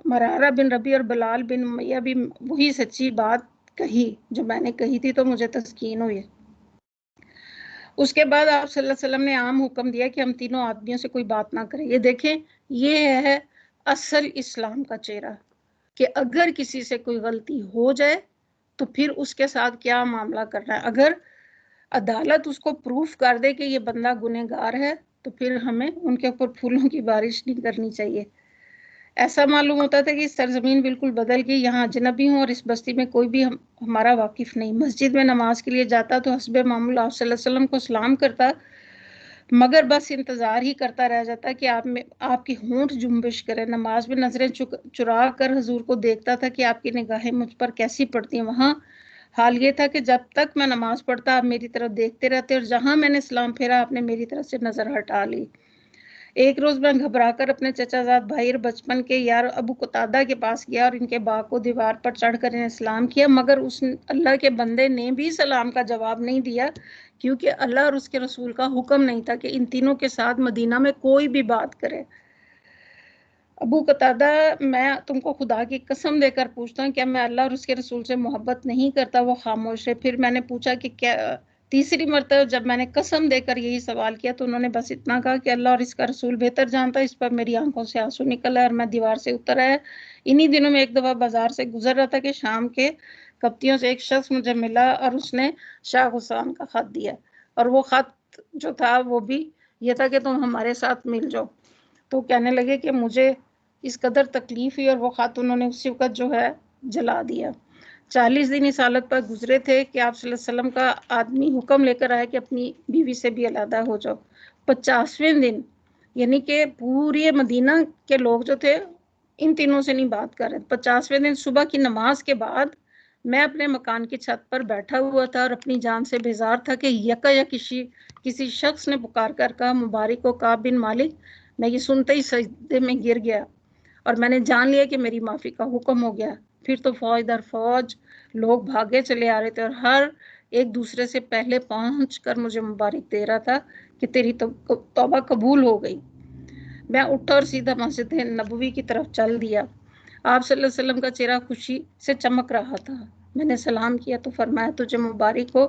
مرارہ بن ربی اور بلال بن امیہ بھی وہی سچی بات کہی جو میں نے کہی تھی، تو مجھے تسکین ہوئی۔ اس کے بعد آپ صلی اللہ علیہ وسلم نے عام حکم دیا کہ ہم تینوں آدمیوں سے کوئی بات نہ کریں۔ یہ دیکھیں، یہ ہے اصل اسلام کا چہرہ کہ اگر کسی سے کوئی غلطی ہو جائے تو پھر اس کے ساتھ کیا معاملہ کرنا ہے۔ اگر عدالت اس کو پروف کر دے کہ یہ بندہ گنہگار ہے تو پھر ہمیں ان کے اوپر پھولوں کی بارش نہیں کرنی چاہیے۔ ایسا معلوم ہوتا تھا کہ سرزمین بالکل بدل گئی، یہاں اجنبی ہوں اور اس بستی میں کوئی بھی ہمارا واقف نہیں۔ مسجد میں نماز کے لیے جاتا تو حسب معمول آپ صلی اللہ علیہ وسلم کو سلام کرتا، مگر بس انتظار ہی کرتا رہ جاتا کہ آپ کی ہونٹ جنبش کرے۔ نماز میں نظریں چرا کر حضور کو دیکھتا تھا کہ آپ کی نگاہیں مجھ پر کیسی پڑتی ہیں۔ وہاں حال یہ تھا کہ جب تک میں نماز پڑھتا آپ میری طرف دیکھتے رہتے اور جہاں میں نے سلام پھیرا آپ نے میری طرف سے نظر ہٹا لی۔ ایک روز میں گھبرا کر اپنے چچا زاد بھائی اور بچپن کے یار ابو قتادہ کے پاس گیا اور ان کے باغ کو دیوار پر چڑھ کر انہیں سلام کیا، مگر اس اللہ کے بندے نے بھی سلام کا جواب نہیں دیا، کیونکہ اللہ اور اس کے رسول کا حکم نہیں تھا کہ ان تینوں کے ساتھ مدینہ میں کوئی بھی بات کرے۔ ابو قتادہ، میں تم کو خدا کی قسم دے کر پوچھتا ہوں، کیا میں اللہ اور اس کے رسول سے محبت نہیں کرتا؟ وہ خاموش ہے۔ پھر میں نے پوچھا کہ کیا تیسری مرتبہ جب میں نے قسم دے کر یہی سوال کیا تو انہوں نے بس اتنا کہا کہ اللہ اور اس کا رسول بہتر جانتا ہے۔ اس پر میری آنکھوں سے آنسو نکل آئے اور میں دیوار سے اتر آیا۔ انہی دنوں میں ایک دفعہ بازار سے گزر رہا تھا کہ شام کے کپتیوں سے ایک شخص مجھے ملا اور اس نے شاہ حسین کا خط دیا، اور وہ خط جو تھا وہ بھی یہ تھا کہ تم ہمارے ساتھ مل جاؤ۔ تو کہنے لگے کہ مجھے اس قدر تکلیف ہوئی اور وہ خط انہوں نے اسی وقت جو ہے جلا دیا۔ 40 دن اس حالت پر گزرے تھے کہ آپ صلی اللہ علیہ وسلم کا آدمی حکم لے کر آیا کہ اپنی بیوی سے بھی علیحدہ ہو جاؤ۔ 50ویں دن یعنی کہ پورے مدینہ کے لوگ جو تھے ان تینوں سے نہیں بات کر رہے۔ 50ویں دن صبح کی نماز کے بعد میں اپنے مکان کی چھت پر بیٹھا ہوا تھا اور اپنی جان سے بیزار تھا کہ یکا یا کسی شخص نے پکار کر کہا، مبارک ہو کعب بن مالک۔ میں یہ سنتے ہی سجدے میں گر گیا اور میں نے جان لیا کہ میری معافی کا حکم ہو گیا۔ پھر تو فوج در فوج لوگ بھاگے چلے آ رہے تھے اور ہر ایک دوسرے سے پہلے پہنچ کر مجھے مبارک دے رہا تھا کہ تیری توبہ قبول ہو گئی۔ میں اٹھا اور سیدھا مسجد نبوی کی طرف چل دیا۔ آپ صلی اللہ علیہ وسلم کا چہرہ خوشی سے چمک رہا تھا۔ میں نے سلام کیا تو فرمایا، تجھے مبارک ہو،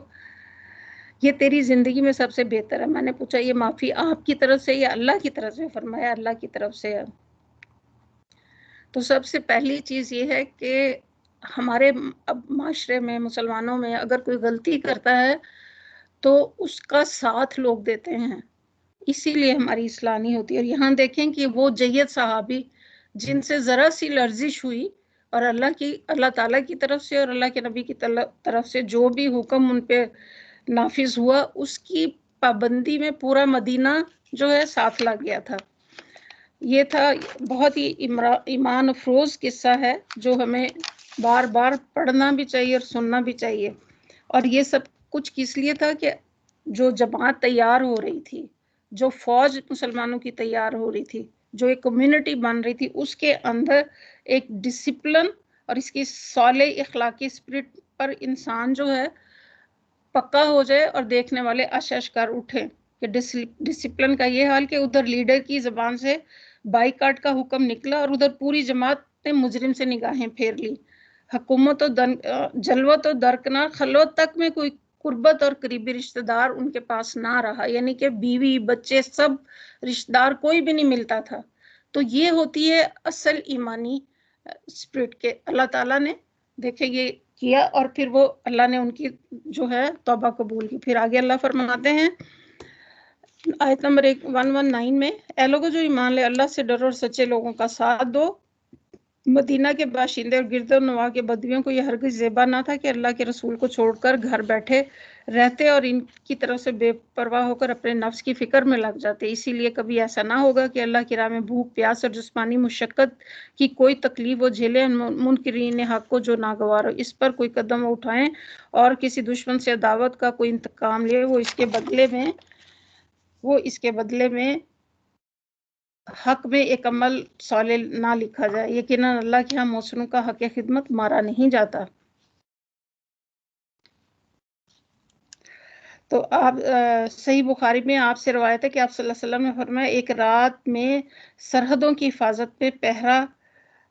یہ تیری زندگی میں سب سے بہتر ہے۔ میں نے پوچھا، یہ معافی آپ کی طرف سے یا اللہ کی طرف سے؟ فرمایا، اللہ کی طرف سے ہے۔ تو سب سے پہلی چیز یہ ہے کہ ہمارے اب معاشرے میں، مسلمانوں میں، اگر کوئی غلطی کرتا ہے تو اس کا ساتھ لوگ دیتے ہیں، اسی لیے ہماری اصلاح نہیں ہوتی۔ اور یہاں دیکھیں کہ وہ جید صحابی جن سے ذرا سی لرزش ہوئی اور اللہ تعالیٰ کی طرف سے اور اللہ کے نبی کی طرف سے جو بھی حکم ان پہ نافذ ہوا، اس کی پابندی میں پورا مدینہ جو ہے ساتھ لگ گیا تھا۔ یہ تھا بہت ہی ایمان افروز قصہ ہے جو ہمیں بار بار پڑھنا بھی چاہیے اور سننا بھی چاہیے۔ اور یہ سب کچھ کس لیے تھا کہ جو جماعت تیار ہو رہی تھی، جو فوج مسلمانوں کی تیار ہو رہی تھی، جو ایک کمیونٹی بن رہی تھی، اس کے اندر ایک ڈسپلن اور اس کی صالح اخلاقی اسپرٹ پر انسان جو ہے پکا ہو جائے اور دیکھنے والے اشش کر اٹھیں کہ ڈسپلن کا یہ حال کہ ادھر لیڈر کی زبان سے بائیکاٹ کا حکم نکلا اور ادھر پوری جماعت نے مجرم سے نگاہیں پھیر لی۔ حکومت و جلوت و درکنار خلوت تک میں کوئی قربت اور قریبی رشتہ دار ان کے پاس نہ رہا، یعنی کہ بیوی بچے سب رشتہ دار کوئی بھی نہیں ملتا تھا۔ تو یہ ہوتی ہے اصل ایمانی اسپرٹ کے اللہ تعالیٰ نے دیکھے یہ کیا، اور پھر وہ اللہ نے ان کی جو ہے توبہ قبول کی۔ پھر آگے اللہ فرماتے ہیں آیت نمبر 119 میں، اے لوگوں جو ایمان لے، اللہ سے ڈرو اور سچے لوگوں کا ساتھ دو۔ مدینہ کے باشندے اور گرد و نواح کے بدویوں کو یہ ہرگز زیبا نہ تھا کہ اللہ کے رسول کو چھوڑ کر گھر بیٹھے رہتے اور ان کی طرف سے بے پرواہ ہو کر اپنے نفس کی فکر میں لگ جاتے۔ اسی لیے کبھی ایسا نہ ہوگا کہ اللہ کی راہ میں بھوک پیاس اور جسمانی مشقت کی کوئی تکلیف وہ جھیلیں، منکرین حق کو جو ناگوار ہو اس پر کوئی قدم اٹھائیں اور کسی دشمن سے عداوت کا کوئی انتقام لے، وہ اس کے بدلے میں حق میں ایک عمل صالح نہ لکھا جائے۔ یقیناً اللہ کے ہاں محسنوں کا حق خدمت مارا نہیں جاتا۔ تو آپ صحیح بخاری میں آپ سے روایت ہے کہ آپ صلی اللہ علیہ وسلم نے فرمایا، ایک رات میں سرحدوں کی حفاظت میں پہرا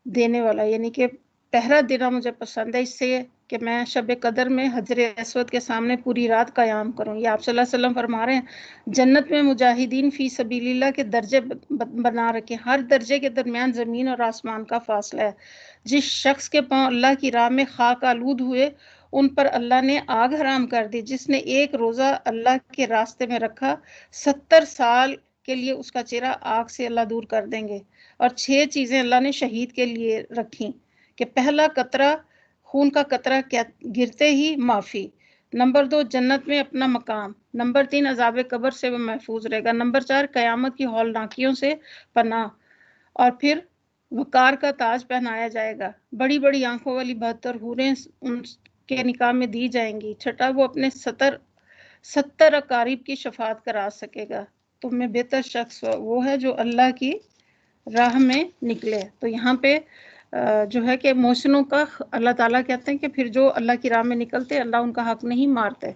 دینے والا، یعنی کہ پہرا دینا مجھے پسند ہے اس سے کہ میں شب قدر میں حجر اسود کے سامنے پوری رات قیام کروں۔ یہ آپ صلی اللہ علیہ وسلم فرما رہے ہیں، جنت میں مجاہدین فی سبیل اللہ کے درجے بنا رکھے، ہر درجے کے درمیان زمین اور آسمان کا فاصلہ ہے۔ جس شخص کے پاؤں اللہ کی راہ میں خاک آلود ہوئے ان پر اللہ نے آگ حرام کر دی۔ جس نے ایک روزہ اللہ کے راستے میں رکھا، 70 سال کے لیے اس کا چہرہ آگ سے اللہ دور کر دیں گے۔ اور 6 چیزیں اللہ نے شہید کے لیے رکھیں کہ پہلا قطرہ خون کا قطرہ گرتے ہی معافی، نمبر 2 جنت میں اپنا مقام، نمبر 3 عذاب قبر سے وہ محفوظ رہے گا، نمبر 4 قیامت کی ہولناکیوں سے پناہ، اور پھر وقار کا تاج پہنایا جائے گا۔ بڑی بڑی آنکھوں والی 72 حوریں ان کے نکاح میں دی جائیں گی۔ چھٹا وہ اپنے 70 اقارب کی شفاعت کرا سکے گا۔ تم میں بہتر شخص وہ ہے جو اللہ کی راہ میں نکلے. تو یہاں پہ جو ہے کہ محسنوں کا اللہ تعالیٰ کہتے ہیں کہ پھر جو اللہ کی راہ میں نکلتے اللہ ان کا حق نہیں مارتے.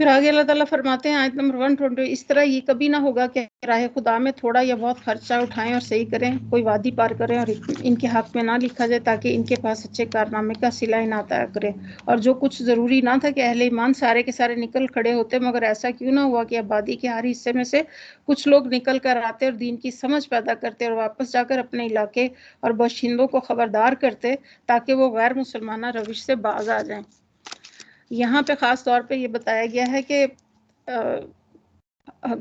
پھر آگے اللہ تعالیٰ فرماتے ہیں آیت نمبر 120، اس طرح یہ کبھی نہ ہوگا کہ راہ خدا میں تھوڑا یا بہت خرچہ اٹھائیں اور صحیح کریں، کوئی وادی پار کریں اور ان کے حق میں نہ لکھا جائے تاکہ ان کے پاس اچھے کارنامے کا صلہ انعطا کرے. اور جو کچھ ضروری نہ تھا کہ اہل ایمان سارے کے سارے نکل کھڑے ہوتے، مگر ایسا کیوں نہ ہوا کہ آبادی کے ہر حصے میں سے کچھ لوگ نکل کر آتے اور دین کی سمجھ پیدا کرتے اور واپس جا کر اپنے علاقے اور باشندوں کو خبردار کرتے تاکہ وہ غیر مسلمانہ روش سے باز آ جائیں. یہاں پہ خاص طور پہ یہ بتایا گیا ہے کہ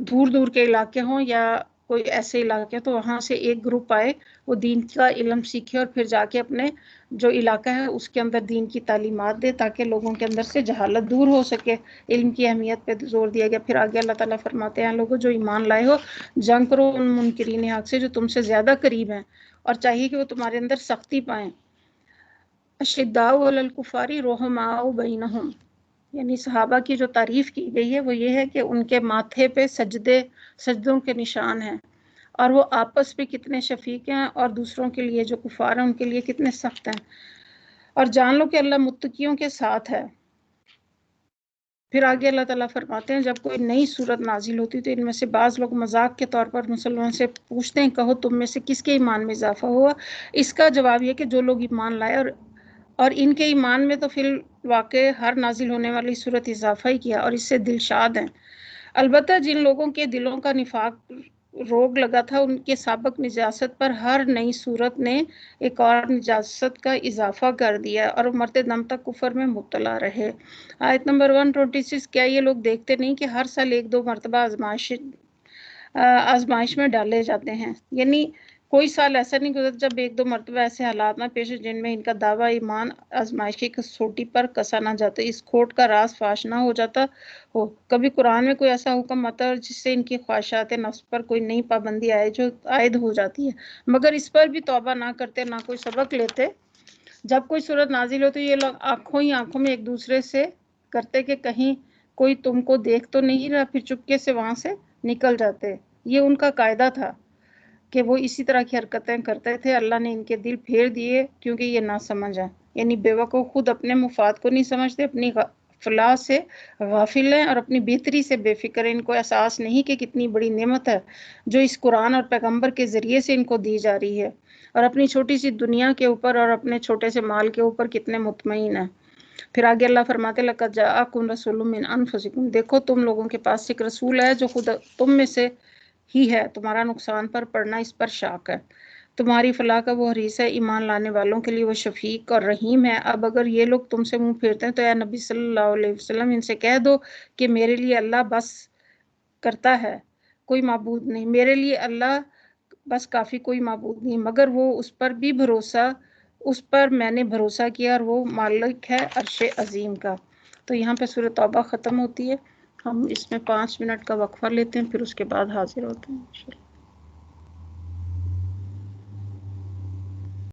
دور دور کے علاقے ہوں یا کوئی ایسے علاقے تو وہاں سے ایک گروپ آئے، وہ دین کا علم سیکھے اور پھر جا کے اپنے جو علاقہ ہے اس کے اندر دین کی تعلیمات دے تاکہ لوگوں کے اندر سے جہالت دور ہو سکے. علم کی اہمیت پہ زور دیا گیا. پھر آگے اللہ تعالیٰ فرماتے ہیں لوگوں جو ایمان لائے ہو جنگ کرو ان منکرین حق سے جو تم سے زیادہ قریب ہیں، اور چاہیے کہ وہ تمہارے اندر سختی پائیں. اشداء علی الکفار رحماء بینہم، یعنی صحابہ کی جو تعریف کی گئی ہے وہ یہ ہے کہ ان کے ماتھے پہ سجدوں کے نشان ہیں اور وہ آپس پہ کتنے شفیق ہیں اور دوسروں کے لیے جو کفار ہیں ان کے لیے کتنے سخت ہیں. اور جان لو کہ اللہ متقیوں کے ساتھ ہے. پھر آگے اللہ تعالیٰ فرماتے ہیں جب کوئی نئی صورت نازل ہوتی تو ان میں سے بعض لوگ مذاق کے طور پر مسلمان سے پوچھتے ہیں کہو تم میں سے کس کے ایمان میں اضافہ ہوا. اس کا جواب یہ کہ جو لوگ ایمان لائے اور ان کے ایمان میں تو فی الواقع ہر نازل ہونے والی صورت اضافہ ہی کیا اور اس سے دل شاد ہیں. البتہ جن لوگوں کے دلوں کا نفاق روگ لگا تھا ان کے سابق نجاست پر ہر نئی صورت نے ایک اور نجاست کا اضافہ کر دیا اور مرتے دم تک کفر میں مبتلا رہے. آیت نمبر 126، کیا یہ لوگ دیکھتے نہیں کہ ہر سال ایک دو مرتبہ آزمائش میں ڈالے جاتے ہیں. یعنی کوئی سال ایسا نہیں گزرتا جب ایک دو مرتبہ ایسے حالات نہ پیش جن میں ان کا دعویٰ ایمان آزمائش کی کسوٹی پر کسا نہ جاتا، اس کھوٹ کا راز فاش نہ ہو جاتا ہو. کبھی قرآن میں کوئی ایسا حکم آتا ہے جس سے ان کی خواہشات نفس پر کوئی نئی پابندی عائد ہو جاتی ہے، مگر اس پر بھی توبہ نہ کرتے نہ کوئی سبق لیتے. جب کوئی صورت نازل ہو تو یہ لوگ آنکھوں میں ایک دوسرے سے کرتے کہ کہیں کوئی تم کو دیکھ تو نہیں رہا، پھر چپکے سے وہاں سے نکل جاتے. یہ ان کا قاعدہ تھا کہ وہ اسی طرح کی حرکتیں کرتے تھے. اللہ نے ان کے دل پھیر دیے کیونکہ یہ نہ سمجھ ہیں، یعنی بیوقوف خود اپنے مفاد کو نہیں سمجھتے، اپنی فلاح سے غافل ہیں اور اپنی بہتری سے بے فکر ہیں. ان کو احساس نہیں کہ کتنی بڑی نعمت ہے جو اس قرآن اور پیغمبر کے ذریعے سے ان کو دی جا رہی ہے، اور اپنی چھوٹی سی دنیا کے اوپر اور اپنے چھوٹے سے مال کے اوپر کتنے مطمئن ہیں. پھر آگے اللہ فرماتے لقد جاءکم رسول من انفسکم، دیکھو تم لوگوں کے پاس ایک رسول ہے جو خود تم میں سے ہی ہے، تمہارا نقصان پر پڑنا اس پر شاک ہے، تمہاری فلاح کا وہ حریص ہے، ایمان لانے والوں کے لیے وہ شفیق اور رحیم ہے. اب اگر یہ لوگ تم سے منہ پھیرتے ہیں تو اے نبی صلی اللہ علیہ وسلم ان سے کہہ دو کہ میرے لیے اللہ بس کرتا ہے، کوئی معبود نہیں، میرے لیے اللہ بس کافی، کوئی معبود نہیں، مگر وہ اس پر میں نے بھروسہ کیا اور وہ مالک ہے عرش عظیم کا. تو یہاں پہ سورۃ توبہ ختم ہوتی ہے. ہم اس میں 5 منٹ کا وقفہ لیتے ہیں پھر اس کے بعد حاضر ہوتے ہیں.